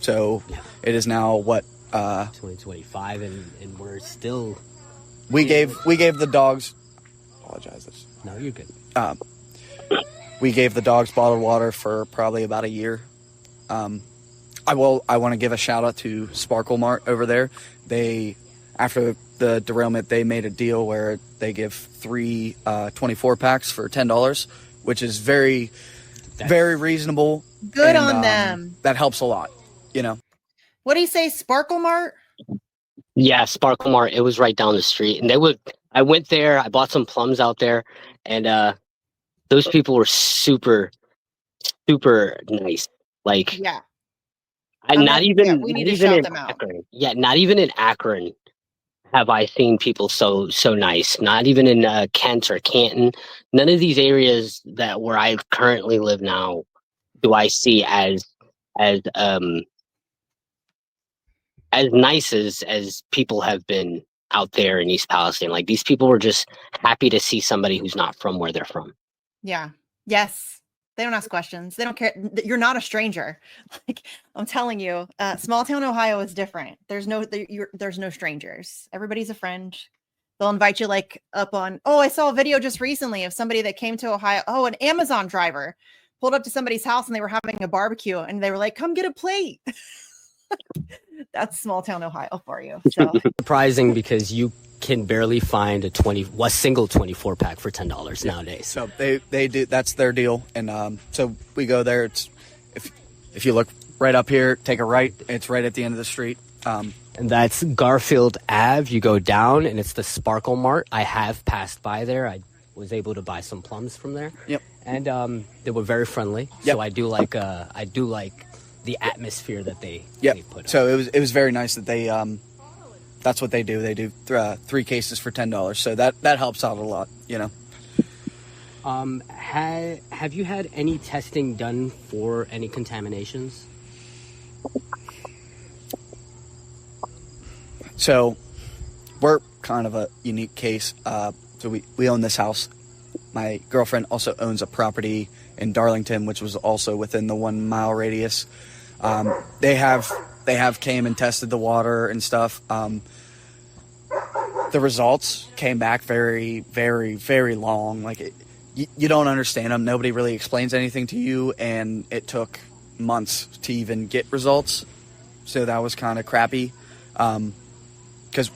Speaker 4: So it is now what?
Speaker 3: 2025, and we're still.
Speaker 4: We gave the dogs. Apologize.
Speaker 3: No, you're good.
Speaker 4: We gave the dogs bottled water for probably about a year. I want to give a shout out to Sparkle Mart over there. They, after the derailment, they made a deal where they give 3 24 packs for $10, which is very reasonable.
Speaker 1: Good on them.
Speaker 4: That helps a lot, you know.
Speaker 1: What do you say, Sparkle Mart?
Speaker 2: Yeah, Sparkle Mart. It was right down the street, and I went there. I bought some plums out there, and those people were super, super nice. Like,
Speaker 1: yeah,
Speaker 2: not even
Speaker 1: we need to shout
Speaker 2: in
Speaker 1: them out.
Speaker 2: Akron. Yeah, not even in Akron have I seen people so nice. Not even in Kent or Canton. None of these areas where I currently live now do I see as nice as people have been out there in East Palestine. Like, these people were just happy to see somebody who's not from where they're from.
Speaker 1: Yeah. Yes. They don't ask questions. They don't care. You're not a stranger. Like, I'm telling you, small town Ohio is different. There's no strangers. Everybody's a friend. They'll invite you like up on. Oh, I saw a video just recently of somebody that came to Ohio. Oh, an Amazon driver pulled up to somebody's house and they were having a barbecue and they were like, "Come get a plate." That's small town Ohio for you. So
Speaker 3: surprising, because you can barely find a single 24 pack for $10 nowadays.
Speaker 4: So they do. That's their deal, and so we go there. It's if you look right up here, take a right. It's right at the end of the street.
Speaker 3: And that's Garfield Ave. You go down, and it's the Sparkle Mart. I have passed by there. I was able to buy some plums from there.
Speaker 4: Yep.
Speaker 3: And they were very friendly.
Speaker 4: Yep.
Speaker 3: So I do like the atmosphere that they put
Speaker 4: so
Speaker 3: on.
Speaker 4: it was very nice that they that's what they do. They do 3 cases for $10. So that helps out a lot, you know.
Speaker 3: Have you had any testing done for any contaminations?
Speaker 4: So we're kind of a unique case. So we own this house. My girlfriend also owns a property in Darlington, which was also within the 1 mile radius. They have came and tested the water and stuff. The results came back very, very, very long. Like, you don't understand them. Nobody really explains anything to you, and it took months to even get results. So that was kind of crappy, because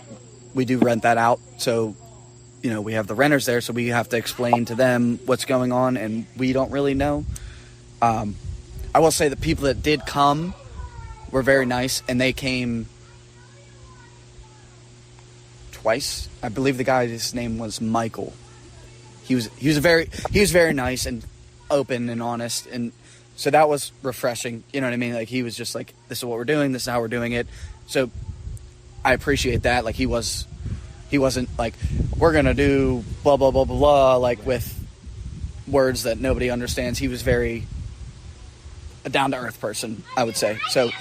Speaker 4: we do rent that out. So, you know, we have the renters there, so we have to explain to them what's going on, and we don't really know. I will say the people that did come were very nice, and they came twice. I believe the guy's name was Michael. He was very nice and open and honest, and so that was refreshing. You know what I mean? Like, he was just like, "This is what we're doing. This is how we're doing it." So I appreciate that. Like, he wasn't like, "We're gonna do blah blah blah blah blah," like with words that nobody understands. He was very a down to earth person, I would say. So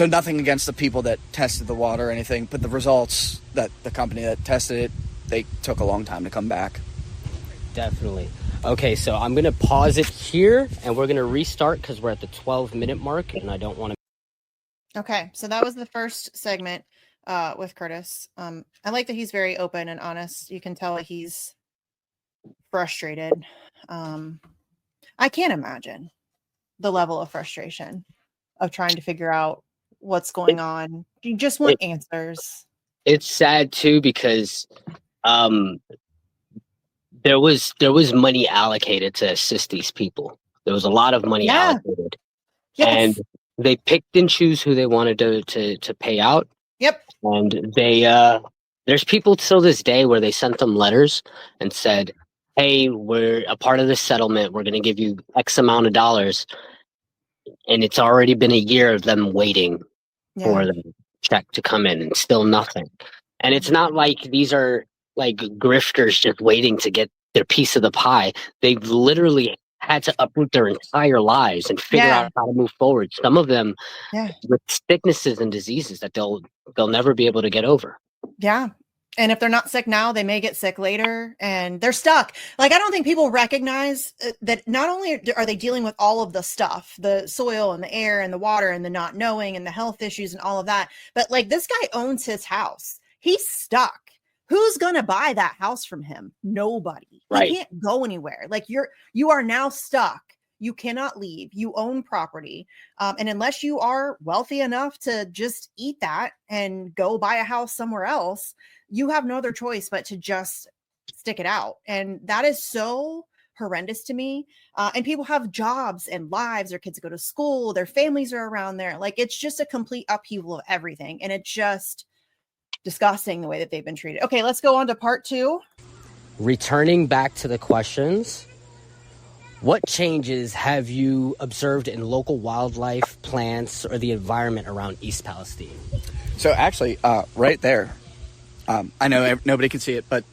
Speaker 4: nothing against the people that tested the water or anything, but the results that the company that tested it, they took a long time to come back.
Speaker 3: Definitely. Okay, so I'm going to pause it here, and we're going to restart because we're at the 12-minute mark, and I don't want to...
Speaker 1: Okay, so that was the first segment with Curtis. I like that he's very open and honest. You can tell that he's frustrated. I can't imagine the level of frustration of trying to figure out what's going on. You just want answers.
Speaker 2: It's sad too, because there was money allocated to assist these people. There was a lot of money allocated.
Speaker 1: Yes.
Speaker 2: And they picked and choose who they wanted to pay out.
Speaker 1: Yep.
Speaker 2: And they there's people till this day where they sent them letters and said, "Hey, we're a part of this settlement. We're going to give you X amount of dollars." And it's already been a year of them waiting for the check to come in, and still nothing. And it's not like these are like grifters just waiting to get their piece of the pie. They've literally had to uproot their entire lives and figure out how to move forward. Some of them with sicknesses and diseases that they'll never be able to get over.
Speaker 1: Yeah. And if they're not sick now, they may get sick later, and they're stuck. Like, I don't think people recognize that not only are they dealing with all of the stuff, the soil and the air and the water and the not knowing and the health issues and all of that, but like, this guy owns his house. He's stuck. Who's going to buy that house from him? Nobody.
Speaker 2: Right.
Speaker 1: He can't go anywhere. Like, you are now stuck. You cannot leave. You own property. And unless you are wealthy enough to just eat that and go buy a house somewhere else, you have no other choice but to just stick it out. And that is so horrendous to me. And people have jobs and lives. Their kids go to school. Their families are around there. Like, it's just a complete upheaval of everything. And it's just disgusting the way that they've been treated. Okay, let's go on to part 2.
Speaker 3: Returning back to the questions, what changes have you observed in local wildlife, plants, or the environment around East Palestine?
Speaker 4: So actually, right there, I know nobody can see it, but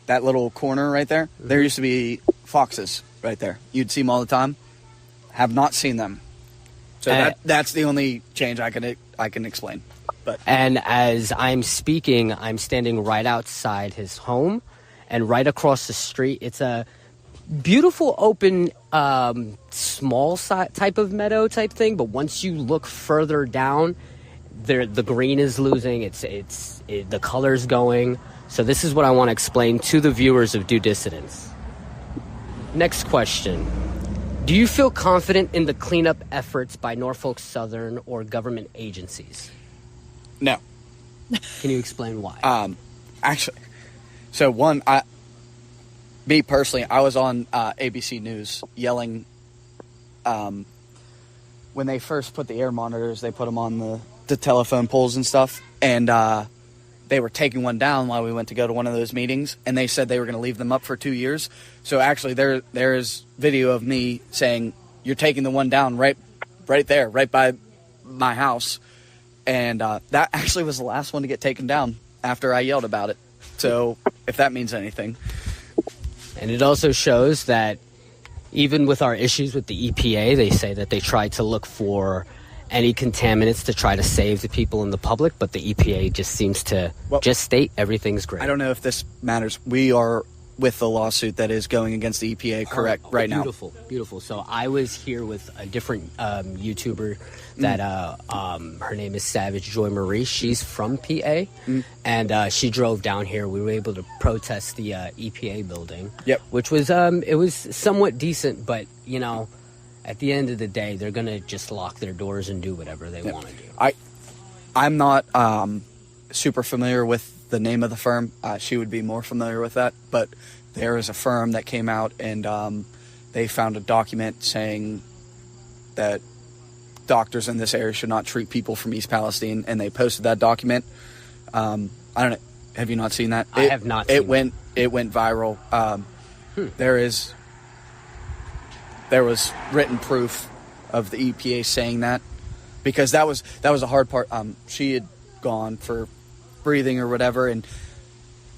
Speaker 4: that little corner right there, there used to be foxes right there. You'd see them all the time. Have not seen them. So that's the only change I can explain.
Speaker 3: And as I'm speaking, I'm standing right outside his home, and right across the street, it's a beautiful open small type of meadow type thing. But once you look further down, the green is losing the color's going. So this is what I want to explain to the viewers of Due Dissidence. Next question. Do you feel confident in the cleanup efforts by Norfolk Southern or government agencies?
Speaker 4: No.
Speaker 3: Can you explain why?
Speaker 4: Actually, so me personally, I was on ABC News yelling when they first put the air monitors. They put them on the telephone poles and stuff, and they were taking one down while we went to go to one of those meetings, and they said they were going to leave them up for 2 years. So actually, there is video of me saying, "You're taking the one down right there, right by my house." And that actually was the last one to get taken down after I yelled about it. So if that means anything.
Speaker 3: And it also shows that even with our issues with the EPA, they say that they try to look for any contaminants to try to save the people and the public, but the EPA just seems to just state everything's great.
Speaker 4: I don't know if this matters. We are with the lawsuit that is going against the EPA right now.
Speaker 3: Beautiful. So I was here with a different YouTuber that her name is Savage Joy Marie. She's from PA, and she drove down here. We were able to protest the EPA building, which was it was somewhat decent, but at the end of the day, they're gonna just lock their doors and do whatever they want to do.
Speaker 4: I'm not super familiar with the name of the firm. She would be more familiar with that, but there is a firm that came out and they found a document saying that doctors in this area should not treat people from East Palestine, and they posted that document. I don't know. Have you not seen that?
Speaker 3: I have not seen
Speaker 4: it. It went viral. There was written proof of the EPA saying that, because that was a hard part. She had gone for breathing or whatever, and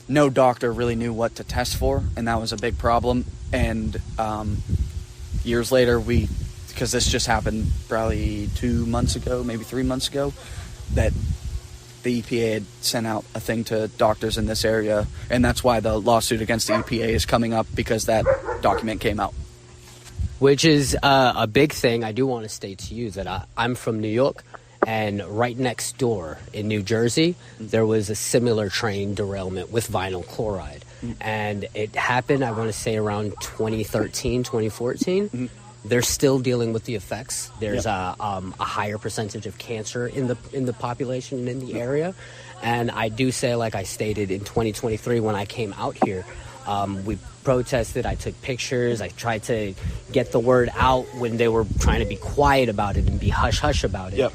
Speaker 4: no doctor really knew what to test for, and that was a big problem. And years later, because this just happened probably 2 months ago, maybe 3 months ago, that the EPA had sent out a thing to doctors in this area, and that's why the lawsuit against the EPA is coming up, because that document came out.
Speaker 3: Which is a big thing. I do want to state to you that I'm from New York, and right next door in New Jersey, there was a similar train derailment with vinyl chloride. And it happened, I want to say, around 2013, 2014. They're still dealing with the effects. There's a higher percentage of cancer in the population and in the area. And I do say, like I stated, in 2023, when I came out here, we protested. I took pictures. I tried to get the word out when they were trying to be quiet about it and be hush-hush about it.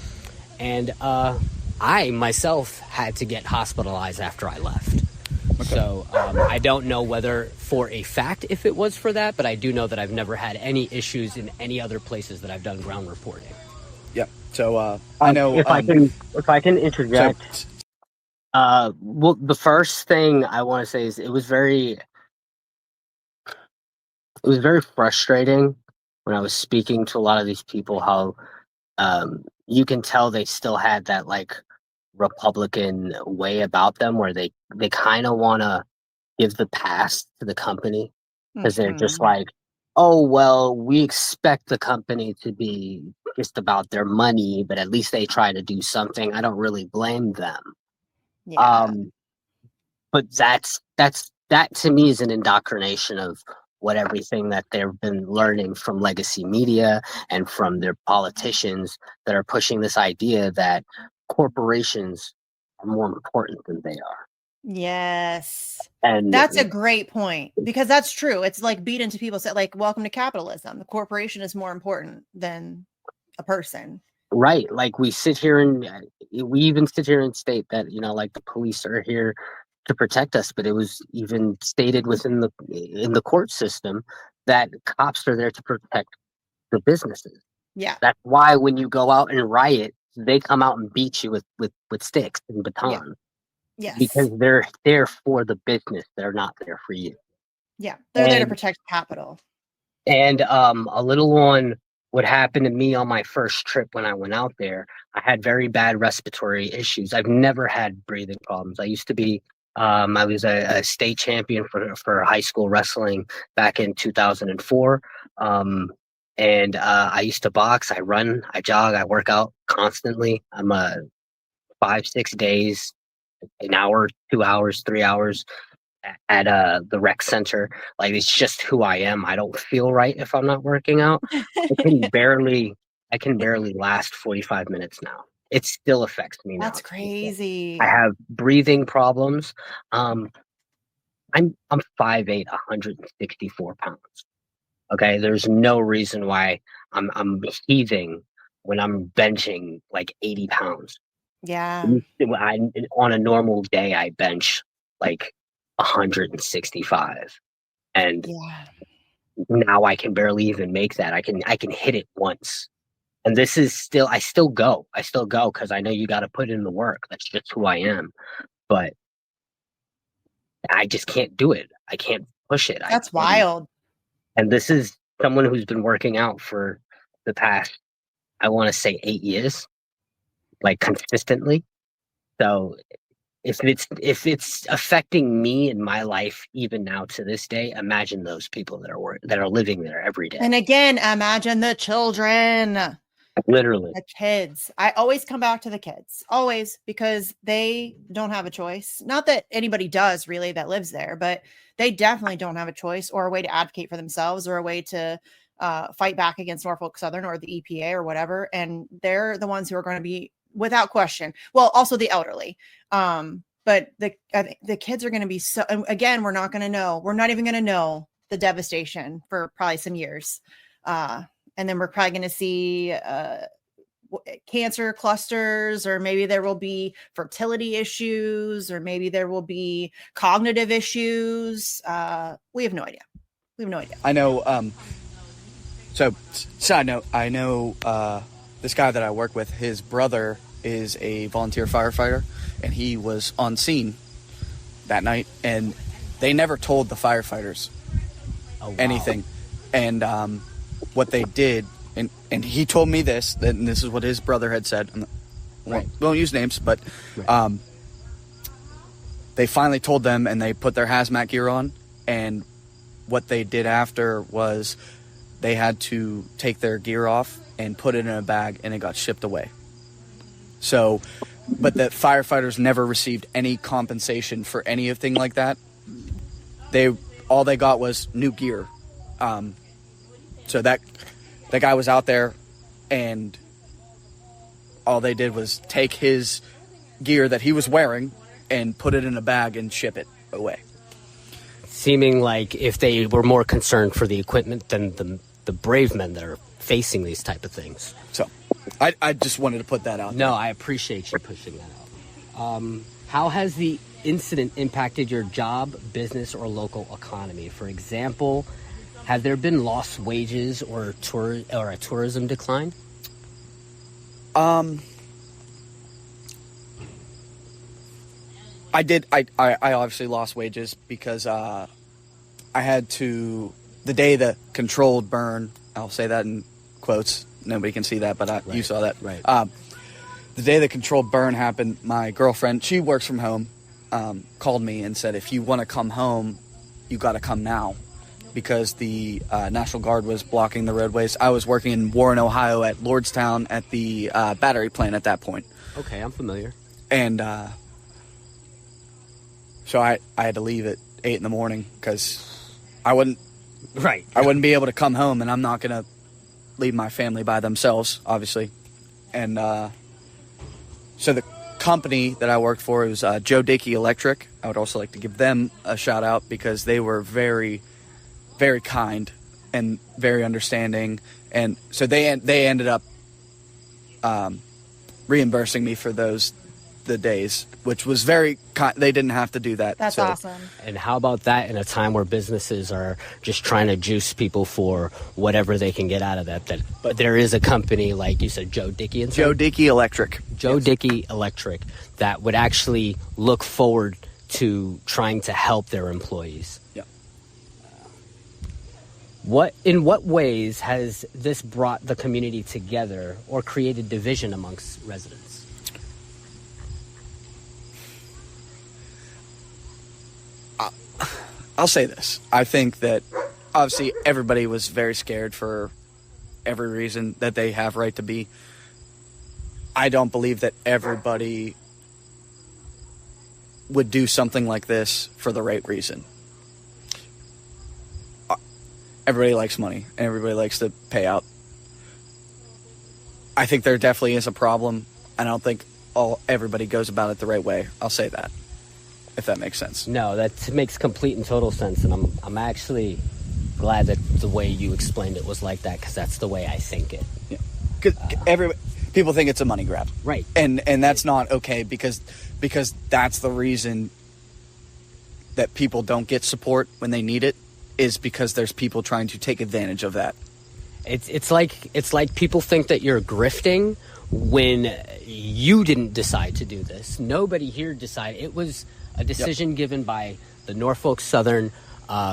Speaker 3: And I myself had to get hospitalized after I left. So I don't know whether for a fact if it was for that, but I do know that I've never had any issues in any other places that I've done ground reporting.
Speaker 4: Yeah. So I know
Speaker 2: if I can interject. Well, the first thing I want to say is it was very frustrating when I was speaking to a lot of these people how you can tell they still had that like Republican way about them where they kind of want to give the pass to the company because they're just like, oh, well, we expect the company to be just about their money, but at least they try to do something. I don't really blame them.
Speaker 1: Yeah.
Speaker 2: But that to me is an indoctrination of what everything that they've been learning from legacy media and from their politicians that are pushing this idea that corporations are more important than they are.
Speaker 1: Yes.
Speaker 2: And
Speaker 1: That's a great point because that's true. It's like beat into people say like, welcome to capitalism. The corporation is more important than a person.
Speaker 2: right, like we sit here and we even sit here and state that, you know, like the police are here to protect us, but it was even stated in the court system that cops are there to protect the businesses.
Speaker 1: Yeah.
Speaker 2: That's why when you go out and riot, they come out and beat you with sticks and batons.
Speaker 1: Yes.
Speaker 2: Because they're there for the business. They're not there for you.
Speaker 1: Yeah. They're there to protect capital.
Speaker 2: And a little on what happened to me on my first trip when I went out there. I had very bad respiratory issues. I've never had breathing problems. I used to be I was a state champion for high school wrestling back in 2004. And I used to box, I run, I jog, I work out constantly. I'm 5-6 days, an hour, 2 hours, 3 hours at the rec center. Like it's just who I am. I don't feel right if I'm not working out. I can barely last 45 minutes now. It still affects me now.
Speaker 1: That's crazy.
Speaker 2: I have breathing problems. I'm 5'8", 164 pounds. Okay, there's no reason why I'm heaving when I'm benching like 80 pounds.
Speaker 1: Yeah.
Speaker 2: On a normal day, I bench like 165, and now I can barely even make that. I can hit it once, and this is I still go because I know you got to put in the work. That's just who I am, but I just can't do it. I can't push it.
Speaker 1: That's wild.
Speaker 2: And this is someone who's been working out for the past, I want to say 8 years, like consistently. So if it's affecting me in my life even now to this day, imagine those people that are living there every day.
Speaker 1: And again, imagine the children.
Speaker 2: Literally.
Speaker 1: The kids. I always come back to the kids. Always, because they don't have a choice. Not that anybody does really that lives there, but they definitely don't have a choice or a way to advocate for themselves or a way to fight back against Norfolk Southern or the EPA or whatever. And they're the ones who are going to be, without question, well, also the elderly. But the kids are going to be so, again, we're not even going to know the devastation for probably some years. And then we're probably going to see cancer clusters, or maybe there will be fertility issues, or maybe there will be cognitive issues. We have no idea.
Speaker 4: I know. So side note, I know this guy that I work with, his brother is a volunteer firefighter, and he was on scene that night, and they never told the firefighters anything. And what they did, and he told me this, and this is what his brother had said. Won't use names, but they finally told them, and they put their hazmat gear on, and what they did after was they had to take their gear off and put it in a bag, and it got shipped away. So, but the firefighters never received any compensation for anything like that. All they got was new gear. So that guy was out there, and all they did was take his gear that he was wearing and put it in a bag and ship it away.
Speaker 3: Seeming like if they were more concerned for the equipment than the brave men that are facing these type of things.
Speaker 4: So I just wanted to put that out.
Speaker 3: No, I appreciate you pushing that out. How has the incident impacted your job, business, or local economy? For example, have there been lost wages or a tourism decline?
Speaker 4: I did. I obviously lost wages because I had to, the day the controlled burn, I'll say that in quotes, nobody can see that, but you saw that.
Speaker 3: Right.
Speaker 4: The day the controlled burn happened, my girlfriend, she works from home, called me and said, if you want to come home, you got to come now, because the National Guard was blocking the roadways. I was working in Warren, Ohio at Lordstown at the battery plant at that point.
Speaker 3: Okay, I'm familiar.
Speaker 4: And so I had to leave at 8 in the morning because I wouldn't be able to come home, and I'm not going to leave my family by themselves, obviously. And so the company that I worked for was Joe Dickey Electric. I would also like to give them a shout out because they were very, very kind and very understanding. And so they ended up reimbursing me for the days, which was very they didn't have to do that.
Speaker 1: That's awesome.
Speaker 3: And how about that in a time where businesses are just trying to juice people for whatever they can get out of that? But there is a company, like you said, Joe Dickey and
Speaker 4: Joe Dickey Electric.
Speaker 3: Joe Dickey Electric, that would actually look forward to trying to help their employees.
Speaker 4: Yeah.
Speaker 3: In what ways has this brought the community together or created division amongst residents?
Speaker 4: I'll say this. I think that obviously everybody was very scared for every reason that they have right to be. I don't believe that everybody would do something like this for the right reason. Everybody likes money and everybody likes to pay out. I think there definitely is a problem. I don't think everybody goes about it the right way. I'll say that, if that makes sense.
Speaker 3: No, that makes complete and total sense, and I'm actually glad that the way you explained it was like that, because that's the way I think it.
Speaker 4: Yeah, people think it's a money grab,
Speaker 3: right?
Speaker 4: And that's not okay, because that's the reason that people don't get support when they need it, is because there's people trying to take advantage of that.
Speaker 3: It's like people think that you're grifting when you didn't decide to do this. Nobody here decided. It was a decision given by the Norfolk Southern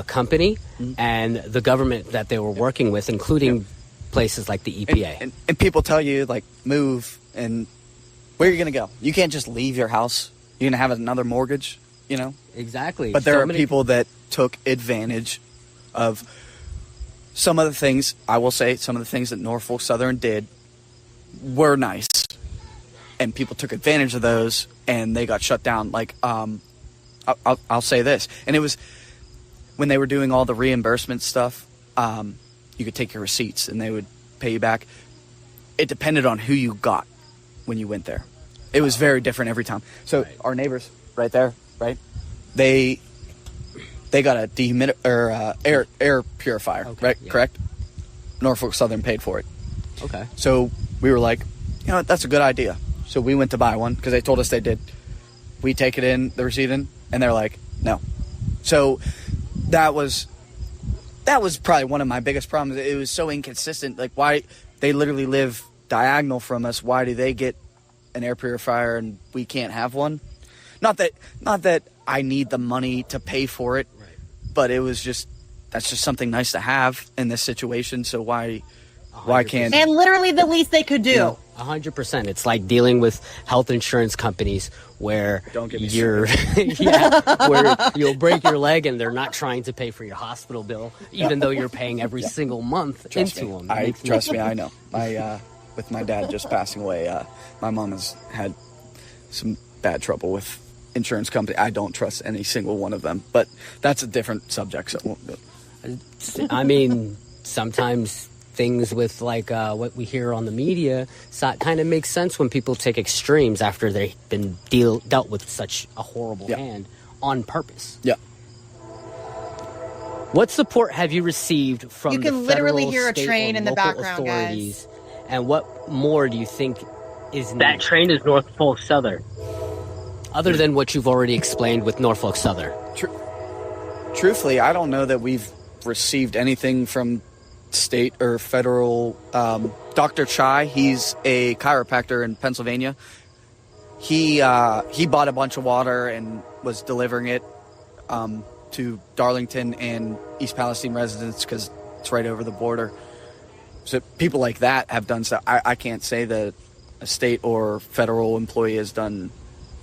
Speaker 3: company and the government that they were working with, including places like the EPA.
Speaker 4: And people tell you, like, move, and where are you going to go? You can't just leave your house. You're going to have another mortgage, you know?
Speaker 3: Exactly.
Speaker 4: But there are people that took advantage of some of the things. I will say some of the things that Norfolk Southern did were nice, and people took advantage of those, and they got shut down. Like, I'll say this, and it was when they were doing all the reimbursement stuff. You could take your receipts, and they would pay you back. It depended on who you got when you went there. It was very different every time. So our neighbors right there, right? They got a air purifier, right? Yeah. Correct? Norfolk Southern paid for it.
Speaker 3: Okay.
Speaker 4: So we were like, you know what, that's a good idea. So we went to buy one because they told us they did. We take it in, the receipt in, and they're like, no. So that was probably one of my biggest problems. It was so inconsistent. Like, why they literally live diagonal from us? Why do they get an air purifier and we can't have one? Not that I need the money to pay for it, right. But it was that's just something nice to have in this situation. So why can't?
Speaker 1: And literally the least they could do.
Speaker 3: 100%. It's like dealing with health insurance companies where where you'll break your leg and they're not trying to pay for your hospital bill, even though you're paying every single month into them.
Speaker 4: Trust me, I know. With my dad just passing away, my mom has had some bad trouble with insurance company. I don't trust any single one of them, but that's a different subject. So
Speaker 3: I mean, sometimes things with like what we hear on the media kind of makes sense when people take extremes after they've been dealt with such a horrible hand on purpose.
Speaker 4: Yeah.
Speaker 3: What support have you received from
Speaker 1: you can
Speaker 3: the federal,
Speaker 1: literally hear a
Speaker 3: state,
Speaker 1: train
Speaker 3: or
Speaker 1: in the
Speaker 3: local
Speaker 1: background,
Speaker 3: authorities,
Speaker 1: guys?
Speaker 3: and what more do you think is needed?
Speaker 2: That train is Norfolk Southern.
Speaker 3: Other than what you've already explained with Norfolk Southern.
Speaker 4: Truthfully, I don't know that we've received anything from state or federal Dr. Chai, he's a chiropractor in Pennsylvania. He bought a bunch of water and was delivering it to Darlington and East Palestine residents because it's right over the border. So people like that have done stuff. I can't say that a state or federal employee has done,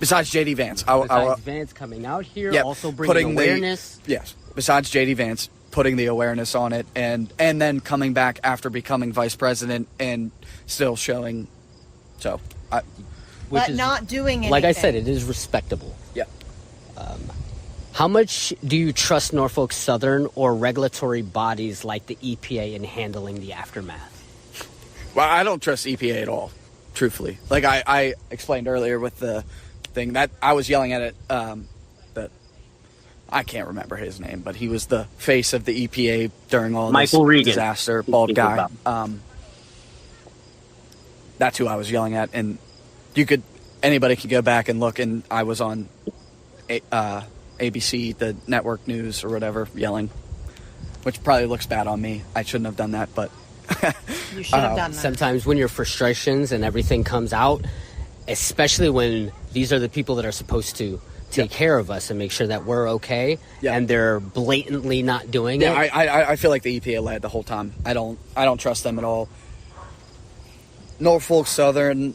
Speaker 4: besides JD Vance.
Speaker 3: Besides Vance coming out here, also bringing awareness.
Speaker 4: Yes, besides JD Vance putting the awareness on it, and then coming back after becoming vice president and still showing. So,
Speaker 1: but not doing anything.
Speaker 3: Like I said, it is respectable.
Speaker 4: Yeah.
Speaker 3: How much do you trust Norfolk Southern or regulatory bodies like the EPA in handling the aftermath?
Speaker 4: Well, I don't trust EPA at all, truthfully. Like I explained earlier with the thing that I was yelling at it, that I can't remember his name, but he was the face of the EPA during all this disaster, bald guy. That's who I was yelling at, and anybody could go back and look, and I was on ABC, the network news or whatever, yelling, which probably looks bad on me. I shouldn't have done that, but
Speaker 1: you should have done that.
Speaker 3: Sometimes when your frustrations and everything comes out, especially when these are the people that are supposed to take care of us and make sure that we're okay, and they're blatantly not doing it.
Speaker 4: I feel like the EPA lied the whole time. I don't trust them at all. Norfolk Southern,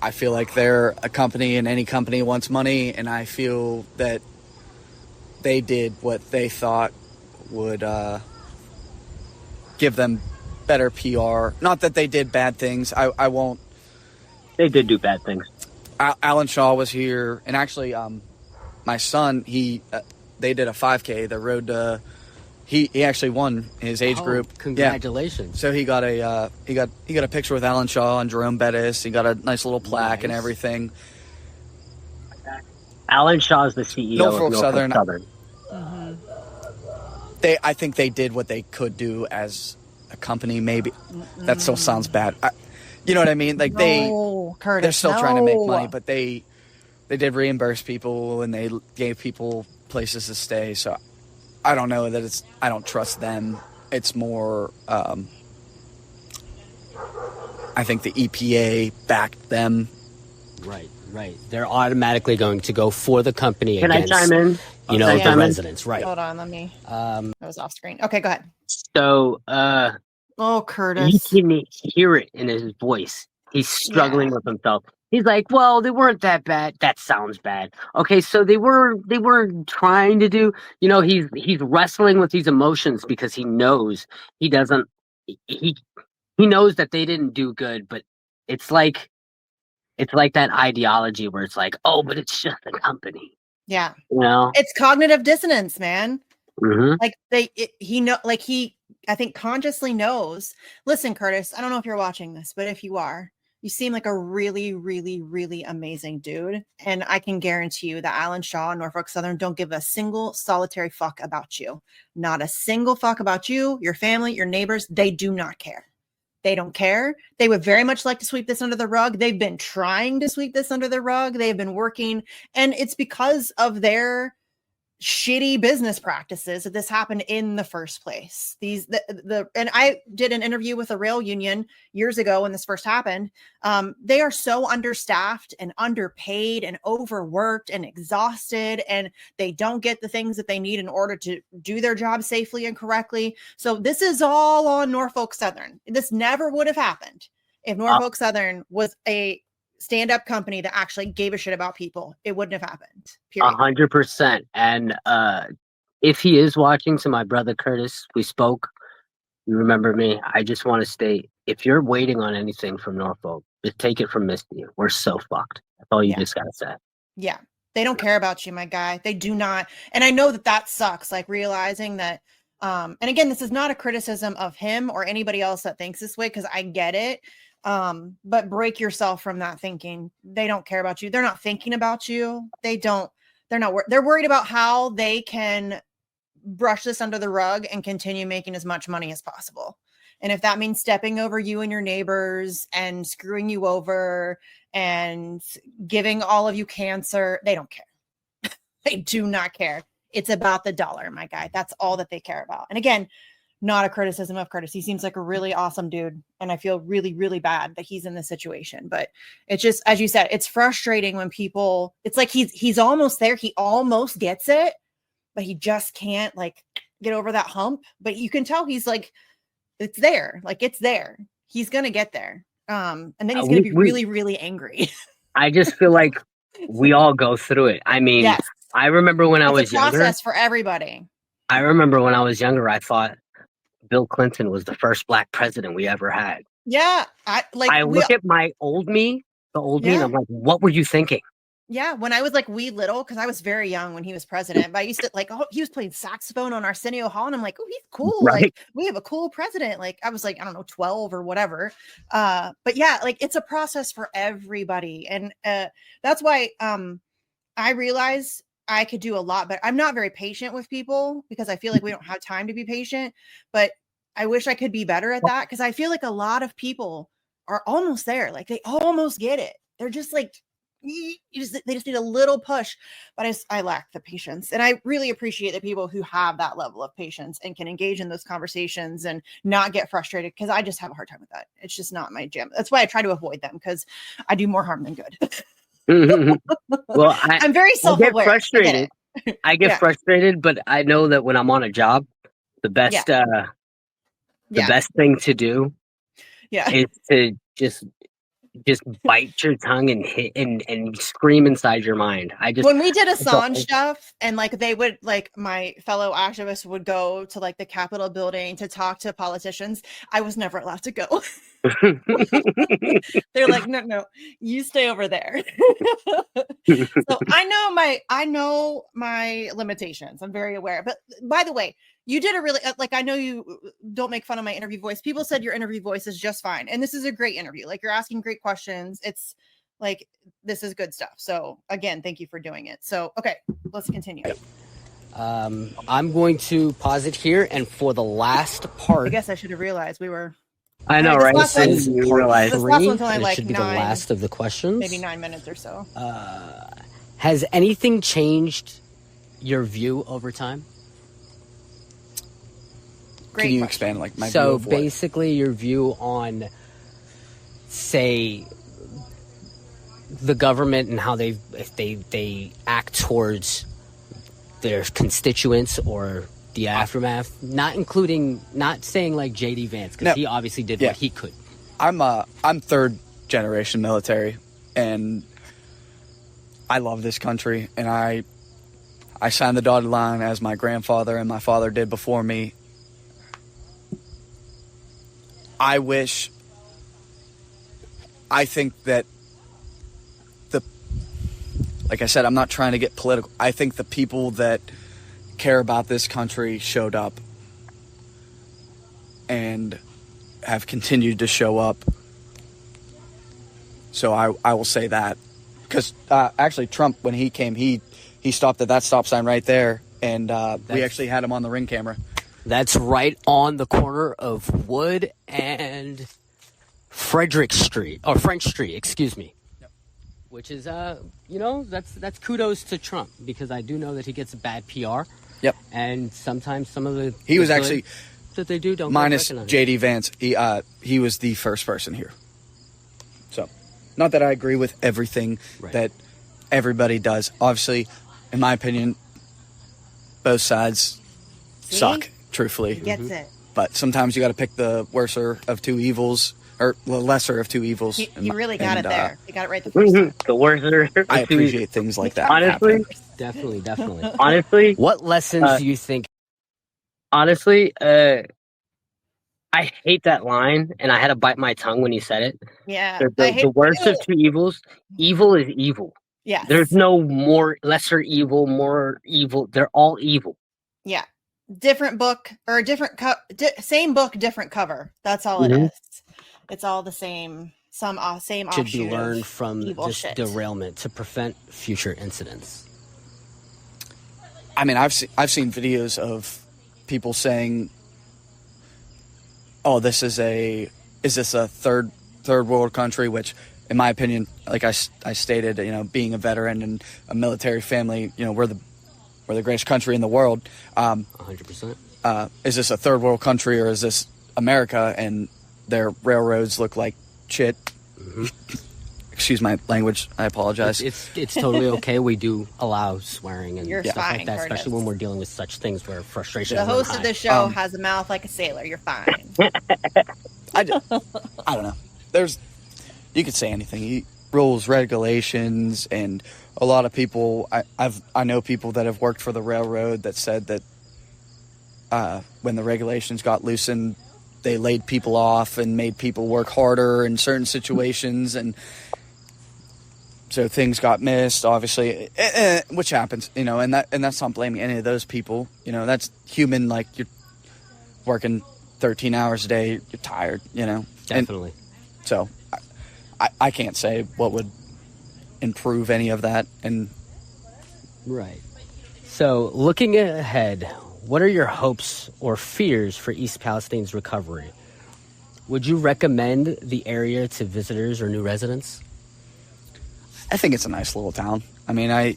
Speaker 4: I feel like they're a company, and any company wants money, and I feel that they did what they thought would give them better PR. Not that they did bad things. I won't.
Speaker 2: They did do bad things.
Speaker 4: Alan Shaw was here, and actually, my son, they did a 5K. The road to. He actually won his age group.
Speaker 3: Congratulations!
Speaker 4: Yeah. So he got a picture with Alan Shaw and Jerome Bettis. He got a nice little plaque and everything.
Speaker 2: Alan Shaw is the CEO of Norfolk Southern.
Speaker 1: Mm-hmm.
Speaker 4: I think they did what they could do as a company. Maybe that still sounds bad. You know what I mean? Like
Speaker 1: Curtis,
Speaker 4: they're still trying to make money, but they did reimburse people and they gave people places to stay. So I don't know that I don't trust them. It's more, I think the EPA backed them.
Speaker 3: Right. They're automatically going to go for the company.
Speaker 2: Can I chime in?
Speaker 3: The residents. Right.
Speaker 1: Hold on, let me. I was off screen. Okay, go ahead.
Speaker 2: So,
Speaker 1: Curtis,
Speaker 2: you can hear it in his voice. He's struggling with himself. He's like, well, they weren't that bad. That sounds bad. Okay, so they weren't trying to do, he's wrestling with these emotions because he knows he knows that they didn't do good, but it's like that ideology where it's like, oh, but it's just a company.
Speaker 1: Yeah.
Speaker 2: It's
Speaker 1: cognitive dissonance, man.
Speaker 2: Mm-hmm.
Speaker 1: Like I think consciously knows. Listen, Curtis, I don't know if you're watching this, but if you are, you seem like a really, really, really amazing dude. And I can guarantee you that Alan Shaw and Norfolk Southern don't give a single solitary fuck about you. Not a single fuck about you, your family, your neighbors. They do not care. They don't care. They would very much like to sweep this under the rug. They've been trying to sweep this under the rug. They've been working. And it's because of their shitty business practices that this happened in the first place. And I did an interview with a rail union years ago when this first happened. They are so understaffed and underpaid and overworked and exhausted, and they don't get the things that they need in order to do their job safely and correctly. So this is all on Norfolk Southern. This never would have happened if Norfolk Southern was a stand-up company that actually gave a shit about people. It wouldn't have happened.
Speaker 2: 100%. And if he is watching, to my brother Curtis, we spoke. You remember me. I just want to state, if you're waiting on anything from Norfolk, just take it from Misty. We're so fucked. That's all you just gotta say.
Speaker 1: Yeah, they don't care about you, my guy. They do not. And I know that sucks. Like realizing that. And again, this is not a criticism of him or anybody else that thinks this way, because I get it. But break yourself from that thinking. They don't care about you. They're not thinking about you. They're worried about how they can brush this under the rug and continue making as much money as possible. And if that means stepping over you and your neighbors and screwing you over and giving all of you cancer, they don't care. They do not care. It's about the dollar, my guy. That's all that they care about. And again, not a criticism of Curtis. He seems like a really awesome dude. And I feel really, really bad that he's in this situation. But it's just, as you said, it's frustrating when people, it's like he's almost there. He almost gets it, but he just can't like get over that hump. But you can tell he's like, it's there. Like it's there. He's going to get there. And then he's going to be really, really angry.
Speaker 2: I just feel like we all go through it. I mean,
Speaker 1: yes.
Speaker 2: I remember when I was
Speaker 1: younger. It's a process
Speaker 2: younger,
Speaker 1: for everybody.
Speaker 2: I remember when I was younger, I thought Bill Clinton was the first black president we ever had.
Speaker 1: Yeah. I
Speaker 2: look at my old me, the old me, and I'm like, what were you thinking?
Speaker 1: Yeah, when I was like wee little, because I was very young when he was president, but I used to like, oh, he was playing saxophone on Arsenio Hall, and I'm like, oh, he's cool.
Speaker 2: Right.
Speaker 1: Like, we have a cool president. Like, I was like, I don't know, 12 or whatever. But yeah, like it's a process for everybody, and that's why I realize I could do a lot better. I'm not very patient with people because I feel like we don't have time to be patient, but I wish I could be better at that because I feel like a lot of people are almost there. Like they almost get it. They're just like, they just need a little push, but I lack the patience. And I really appreciate the people who have that level of patience and can engage in those conversations and not get frustrated, because I just have a hard time with that. It's just not my jam. That's why I try to avoid them, because I do more harm than good.
Speaker 2: Well,
Speaker 1: I'm very self-aware.
Speaker 2: I get frustrated. I get frustrated, but I know that when I'm on a job, the best best thing to do is to just bite your tongue and hit and scream inside your mind.
Speaker 1: When we did Assange stuff, and like they would, like my fellow activists would go to like the Capitol building to talk to politicians, I was never allowed to go. They're like, no, you stay over there. So I know my limitations. I'm very aware. But by the way, you did a really, like, I know you don't make fun of my interview voice. People said your interview voice is just fine. And this is a great interview. Like, you're asking great questions. It's like, this is good stuff. So again, thank you for doing it. So, okay, let's continue.
Speaker 3: I'm going to pause it here. And for the last part,
Speaker 1: I guess I should have realized we were.
Speaker 2: I know, right?
Speaker 1: This last one's only like
Speaker 3: should be the last of the questions.
Speaker 1: Maybe 9 minutes or so.
Speaker 3: Has anything changed your view over time?
Speaker 4: Can you expand like my view
Speaker 3: so
Speaker 4: of what?
Speaker 3: Basically your view on, say, the government and how they act towards their constituents or the aftermath, not saying like JD Vance, because he obviously did what he could.
Speaker 4: I'm third generation military, and I love this country, and I signed the dotted line as my grandfather and my father did before me. I think that like I said, I'm not trying to get political. I think the people that care about this country showed up and have continued to show up. So I will say that. Because actually Trump, when he came, he stopped at that stop sign right there, and we actually had him on the ring camera.
Speaker 3: That's right on the corner of Wood and French Street, excuse me. Yep. Which is, that's kudos to Trump, because I do know that he gets bad PR.
Speaker 4: Yep.
Speaker 3: And sometimes some of the
Speaker 4: he was actually
Speaker 3: that they do don't
Speaker 4: minus JD Vance. He was the first person here. So, not that I agree with everything that everybody does. Obviously, in my opinion, both sides suck. Truthfully,
Speaker 1: he gets it.
Speaker 4: But sometimes you got to pick the worser of two evils, or the lesser of two evils.
Speaker 1: You really got it there. You got it right the first time.
Speaker 2: The worser.
Speaker 4: I appreciate things like that.
Speaker 2: Honestly,
Speaker 3: definitely.
Speaker 2: Honestly,
Speaker 3: what lessons do you think?
Speaker 2: Honestly, I hate that line, and I had to bite my tongue when he said it.
Speaker 1: Yeah,
Speaker 2: the worst of two evils. Evil is evil.
Speaker 1: Yeah,
Speaker 2: there's no lesser evil, more evil. They're all evil.
Speaker 1: Yeah. Different book, or same book, different cover. That's all it is. It's all the same. Same
Speaker 3: should
Speaker 1: offshoot
Speaker 3: be learned from this
Speaker 1: shit.
Speaker 3: Derailment to prevent future incidents.
Speaker 4: I mean, I've seen videos of people saying, "Oh, is this a third world country?" Which, in my opinion, like I stated, being a veteran and a military family, we're the greatest country in the world.
Speaker 3: 100%.
Speaker 4: is this a third world country or is this America and their railroads look like shit? Mm-hmm. Excuse my language. I apologize.
Speaker 3: It's totally okay. We do allow swearing and stuff
Speaker 1: fine,
Speaker 3: like that,
Speaker 1: Curtis.
Speaker 3: especially when we're dealing with such things where frustration.
Speaker 1: The host
Speaker 3: high.
Speaker 1: of this show has a mouth like a sailor. You're fine.
Speaker 4: I don't know. You could say anything. Rules, regulations, and a lot of people. I know people that have worked for the railroad that said that when the regulations got loosened, they laid people off and made people work harder in certain situations, and so things got missed. Obviously, which happens, and that's not blaming any of those people. That's human. Like, you're working 13 hours a day, you're tired.
Speaker 3: Definitely.
Speaker 4: And so I can't say what would improve any of that. And
Speaker 3: right. So, looking ahead, what are your hopes or fears for East Palestine's recovery? Would you recommend the area to visitors or new residents?
Speaker 4: I think it's a nice little town. I mean,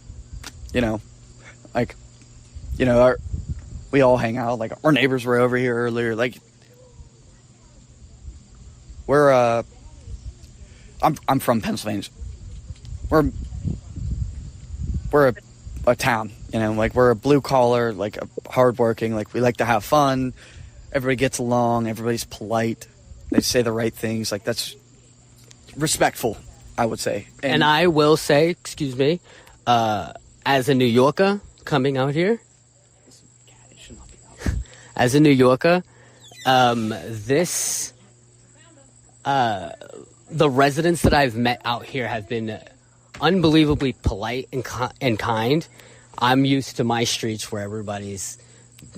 Speaker 4: we all hang out. Like, our neighbors were over here earlier. Like, I'm from Pennsylvania. We're a town, like, we're a blue collar, like, a hardworking, like, we like to have fun. Everybody gets along. Everybody's polite. They say the right things. Like, that's respectful, I would say.
Speaker 3: And I will say, excuse me, as a New Yorker coming out here, as a New Yorker, the residents that I've met out here have been unbelievably polite and kind. I'm used to my streets where everybody's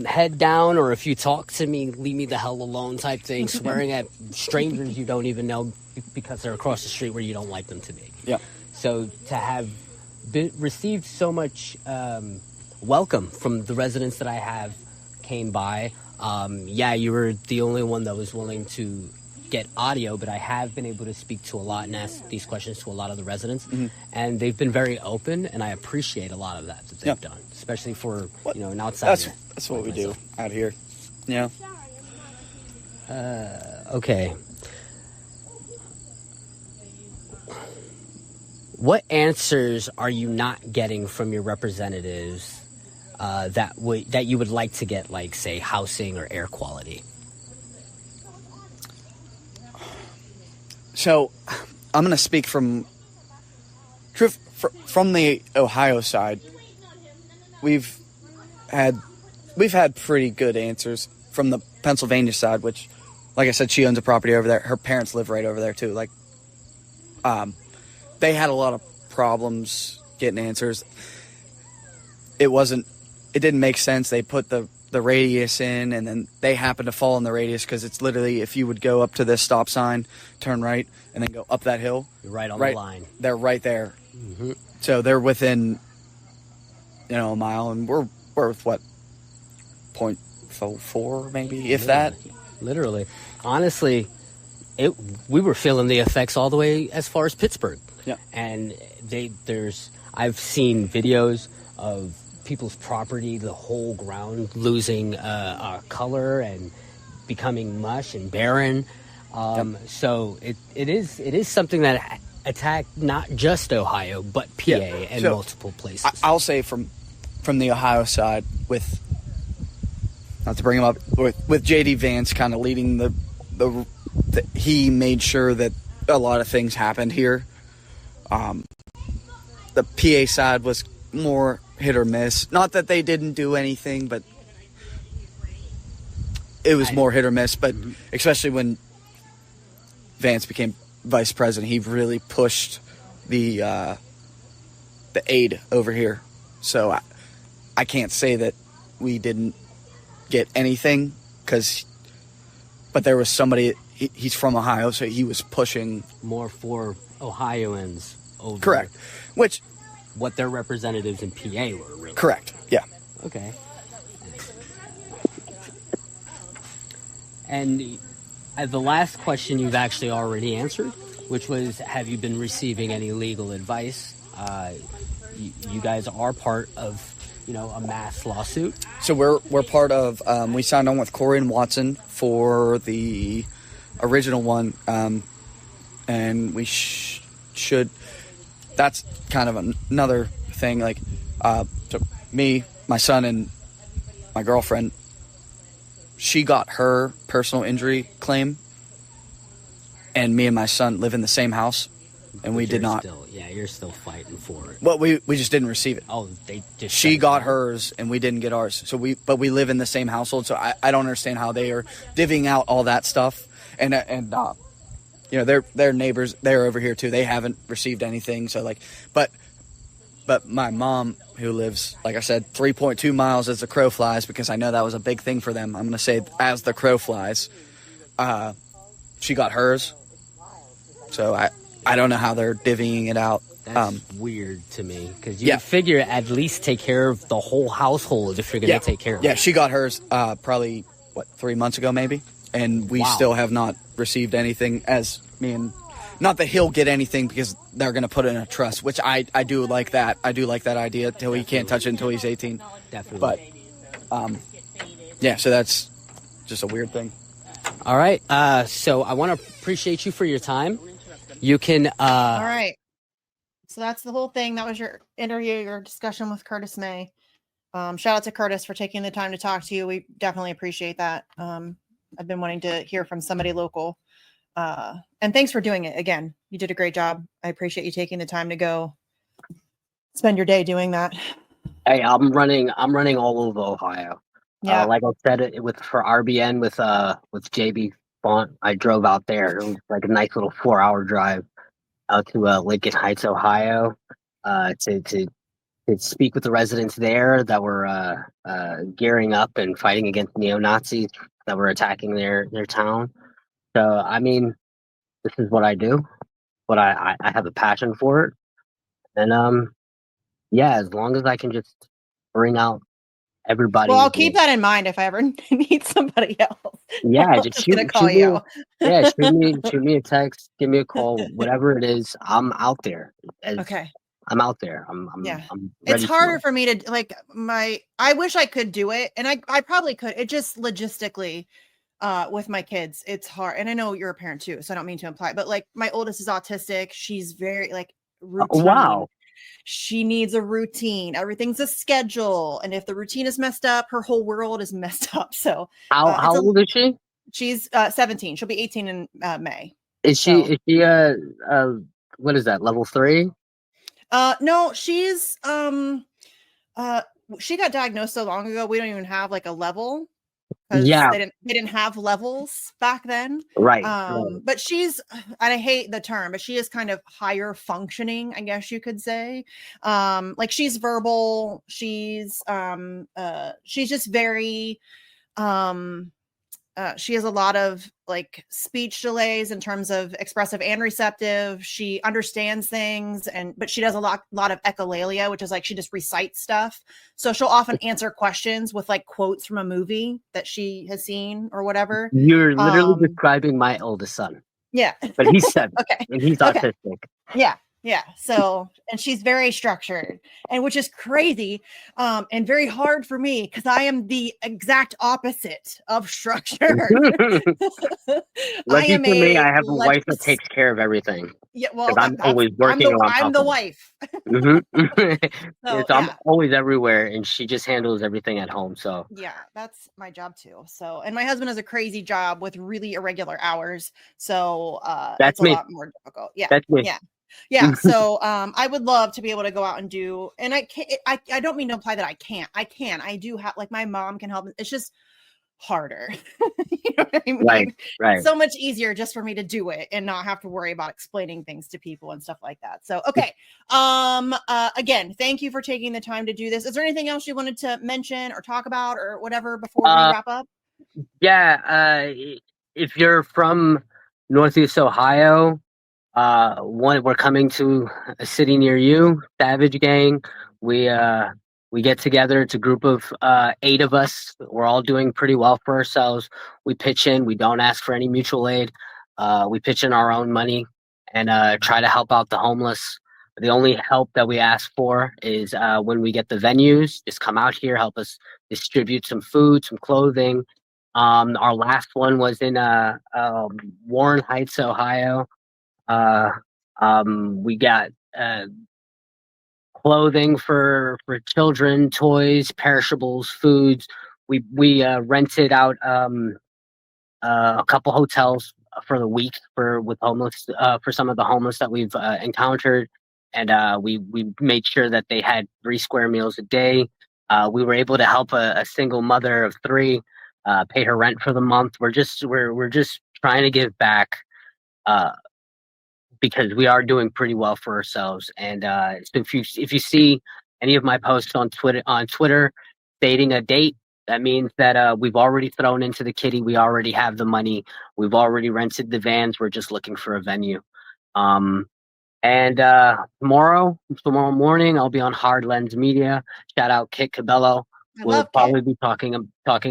Speaker 3: head down, or if you talk to me, leave me the hell alone type thing, swearing at strangers you don't even know because they're across the street where you don't like them to be.
Speaker 4: Yeah.
Speaker 3: So to have received so much welcome from the residents that I have came by, you were the only one that was willing to get audio, but I have been able to speak to a lot and ask these questions to a lot of the residents, and they've been very open, and I appreciate a lot of that they've done, especially for an outsider.
Speaker 4: That's what we do out here. Yeah.
Speaker 3: Okay. What answers are you not getting from your representatives that you would like to get, like, say, housing or air quality?
Speaker 4: So, I'm going to speak from the Ohio side. We've had pretty good answers from the Pennsylvania side, which, like I said, she owns a property over there. Her parents live right over there too. Like, they had a lot of problems getting answers. It didn't make sense. They put the radius in, and then they happened to fall in the radius because it's literally, if you would go up to this stop sign, turn right, and then go up that hill.
Speaker 3: You're right on the line.
Speaker 4: They're right there.
Speaker 3: Mm-hmm.
Speaker 4: So they're within, a mile, and we're what, 0.4 maybe, if that.
Speaker 3: Literally. Honestly, we were feeling the effects all the way as far as Pittsburgh.
Speaker 4: Yeah.
Speaker 3: And I've seen videos of people's property, the whole ground losing color and becoming mush and barren. So it is something that attacked not just Ohio but PA and multiple places.
Speaker 4: I'll say from the Ohio side, with not to bring him up, with JD Vance kind of leading he made sure that a lot of things happened here. The PA side was more hit or miss. Not that they didn't do anything, but it was more hit or miss. But especially when Vance became vice president, he really pushed the aid over here. So I can't say that we didn't get anything, but there was somebody. He's from Ohio, so he was pushing
Speaker 3: more for Ohioans over.
Speaker 4: Correct.
Speaker 3: What their representatives in PA were, really.
Speaker 4: Correct. Yeah.
Speaker 3: Okay. And the last question you've actually already answered, which was, have you been receiving any legal advice? You guys are part of, a mass lawsuit?
Speaker 4: So we're part of. We signed on with Corey and Watson for the original one, and we should. That's kind of another thing. Like, so me, my son, and my girlfriend. She got her personal injury claim, and me and my son live in the same house, and we did not.
Speaker 3: You're still fighting for it.
Speaker 4: Well, we just didn't receive it.
Speaker 3: Oh, they just.
Speaker 4: She got hers, and we didn't get ours. So we live in the same household. So I don't understand how they are divvying out all that stuff, and their neighbors, they're over here too. They haven't received anything. So but my mom, who lives, like I said, 3.2 miles as the crow flies, because I know that was a big thing for them. I'm going to say as the crow flies, she got hers. So I don't know how they're divvying it out.
Speaker 3: That's weird to me, because you figure at least take care of the whole household if you're going to take care of it.
Speaker 4: Yeah, she got hers probably, 3 months ago maybe? And we still have not received anything, as me and... Not that he'll get anything, because they're going to put it in a trust, which I do like that. I do like that idea, till he can't touch it until he's 18.
Speaker 3: Definitely.
Speaker 4: But, so that's just a weird thing.
Speaker 3: All right. So I want to appreciate you for your time. You can...
Speaker 1: All right. So that's the whole thing. That was your interview, your discussion with Curtis May. Shout out to Curtis for taking the time to talk to you. We definitely appreciate that. I've been wanting to hear from somebody local. And thanks for doing it again. You did a great job. I appreciate you taking the time to go spend your day doing that.
Speaker 2: Hey, I'm running all over Ohio.
Speaker 1: Yeah.
Speaker 2: Like I said, for RBN with JB Font, I drove out there. It was like a nice little 4-hour drive out to Lincoln Heights, Ohio, to speak with the residents there that were gearing up and fighting against neo-Nazis that were attacking their town. So, I mean, this is what I do, but I have a passion for it. And, as long as I can just bring out everybody.
Speaker 1: Well, I'll keep that in mind if I ever need somebody else.
Speaker 2: Yeah, just shoot
Speaker 1: you.
Speaker 2: Shoot me a text, give me a call, whatever it is. I'm out there.
Speaker 1: Okay.
Speaker 2: I'm out there. I'm
Speaker 1: it's harder for me to I wish I could do it, and I probably could. It just logistically, with my kids, it's hard. And I know you're a parent too, so I don't mean to imply, but like my oldest is autistic. She's very routine.
Speaker 2: Wow.
Speaker 1: She needs a routine. Everything's a schedule. And if the routine is messed up, her whole world is messed up. So
Speaker 2: how old is she?
Speaker 1: She's 17. She'll be 18 in May.
Speaker 2: Is she what is that, level 3?
Speaker 1: No, she's she got diagnosed so long ago, we don't even have like a level.
Speaker 2: Yeah,
Speaker 1: they didn't have levels back then,
Speaker 2: right?
Speaker 1: But she's, and I hate the term, but she is kind of higher functioning, I guess you could say. Like she's verbal, she's just very she has a lot of like speech delays in terms of expressive and receptive. She understands things, but she does a lot of echolalia, which is like she just recites stuff. So she'll often answer questions with like quotes from a movie that she has seen or whatever.
Speaker 2: You're literally describing my oldest son.
Speaker 1: Yeah,
Speaker 2: but he's 7,
Speaker 1: okay,
Speaker 2: and he's autistic.
Speaker 1: Yeah. So, and she's very structured, and which is crazy, and very hard for me because I am the exact opposite of structure.
Speaker 2: Lucky for me, I have a wife that takes care of everything.
Speaker 1: Yeah, well,
Speaker 2: I'm always working.
Speaker 1: I'm the wife.
Speaker 2: So, I'm always everywhere, and she just handles everything at home. So
Speaker 1: yeah, that's my job too. So, and my husband has a crazy job with really irregular hours. So
Speaker 2: that's
Speaker 1: it's a lot more difficult. Yeah,
Speaker 2: that's me.
Speaker 1: Yeah. So I would love to be able to go out and do, and I can't, I don't mean to imply that I can't. I do have, like, my mom can help. It's just harder. You know what I mean?
Speaker 2: Right.
Speaker 1: So much easier just for me to do it and not have to worry about explaining things to people and stuff like that. So, okay. Again, thank you for taking the time to do this. Is there anything else you wanted to mention or talk about or whatever before we wrap up?
Speaker 2: Yeah. If you're from Northeast Ohio, we're coming to a city near you, Savage Gang. We get together. It's a group of 8 of us. We're all doing pretty well for ourselves. We pitch in. We don't ask for any mutual aid. We pitch in our own money and try to help out the homeless. The only help that we ask for is when we get the venues, just come out here, help us distribute some food, some clothing. Our last one was in Warren Heights, Ohio. We got clothing for children, toys, perishables, foods. We rented out a couple hotels for the week with homeless for some of the homeless that we've encountered, and we made sure that they had 3 square meals a day. We were able to help a single mother of 3 pay her rent for the month. We're just trying to give back. Because we are doing pretty well for ourselves. And so if you see any of my posts on Twitter stating a date, that means that we've already thrown into the kitty. We already have the money. We've already rented the vans. We're just looking for a venue. And tomorrow morning, I'll be on Hard Lens Media. Shout out Kit Cabello. We'll probably be talking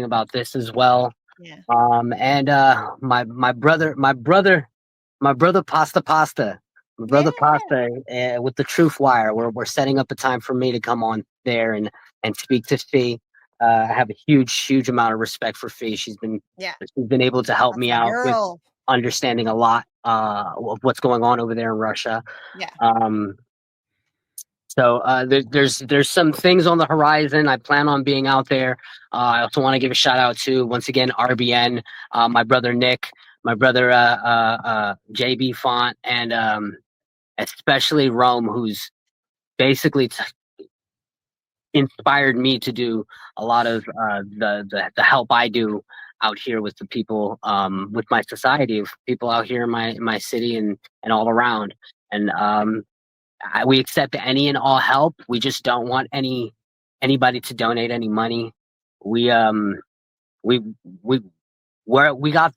Speaker 2: about this as well.
Speaker 1: Yeah.
Speaker 2: And my brother Pasta with the Truth Wire. We're setting up a time for me to come on there and speak to Fee. I have a huge amount of respect for Fee. She's been able to help me out with understanding a lot of what's going on over there in Russia.
Speaker 1: Yeah.
Speaker 2: So there's some things on the horizon. I plan on being out there. I also want to give a shout out to, once again, RBN, my brother Nick, my brother JB Font, and especially Rome, who's basically inspired me to do a lot of the help I do out here with the people, with my society of people out here in my city and all around. And we accept any and all help. We just don't want anybody to donate any money. We got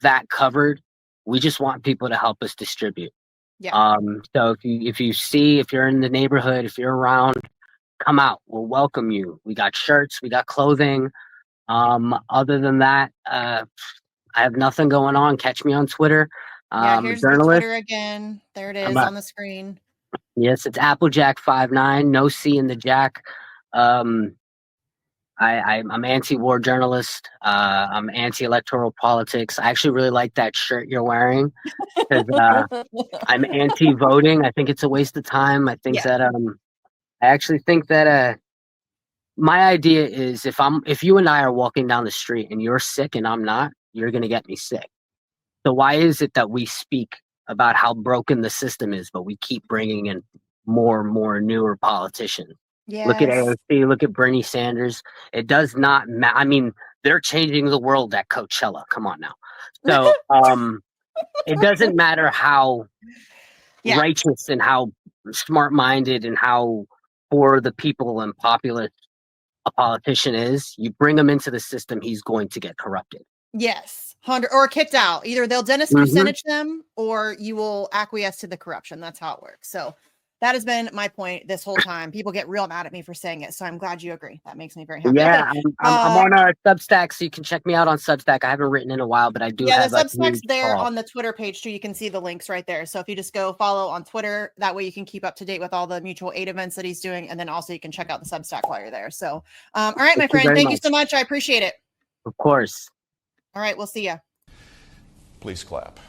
Speaker 2: that covered. We just want people to help us distribute.
Speaker 1: Yeah.
Speaker 2: So if you're in the neighborhood, if you're around, come out. We'll welcome you. We got shirts, we got clothing. Other than that, I have nothing going on. Catch me on Twitter.
Speaker 1: Here's the Twitter again. There it is on the screen.
Speaker 2: Yes, it's Apple Jak 59, no C in the Jack. I'm anti-war journalist. I'm anti-electoral politics. I actually really like that shirt you're wearing because I'm anti-voting. I think it's a waste of time. I think that I actually think that my idea is if you and I are walking down the street and you're sick and I'm not, you're gonna get me sick. So why is it that we speak about how broken the system is, but we keep bringing in more and more newer politicians?
Speaker 1: Yes.
Speaker 2: Look at AOC, look at Bernie Sanders. It does not matter. I mean, they're changing the world at Coachella. Come on now. So it doesn't matter how righteous and how smart-minded and how for the people and populist a politician is. You bring him into the system, he's going to get corrupted.
Speaker 1: Yes, or kicked out. Either they'll Dennis Kucinich them, or you will acquiesce to the corruption. That's how it works. So that has been my point this whole time. People get real mad at me for saying it, so I'm glad you agree. That makes me very happy.
Speaker 2: Yeah, okay. I'm on a Substack, so you can check me out on Substack. I haven't written in a while, but I do have
Speaker 1: the Substack's there on the Twitter page too. You can see the links right there. So if you just go follow on Twitter, that way you can keep up to date with all the mutual aid events that he's doing, and then also you can check out the Substack while you're there. So, all right, my friend, thank you so much. I appreciate it.
Speaker 2: Of course.
Speaker 1: All right, we'll see ya.
Speaker 5: Please clap.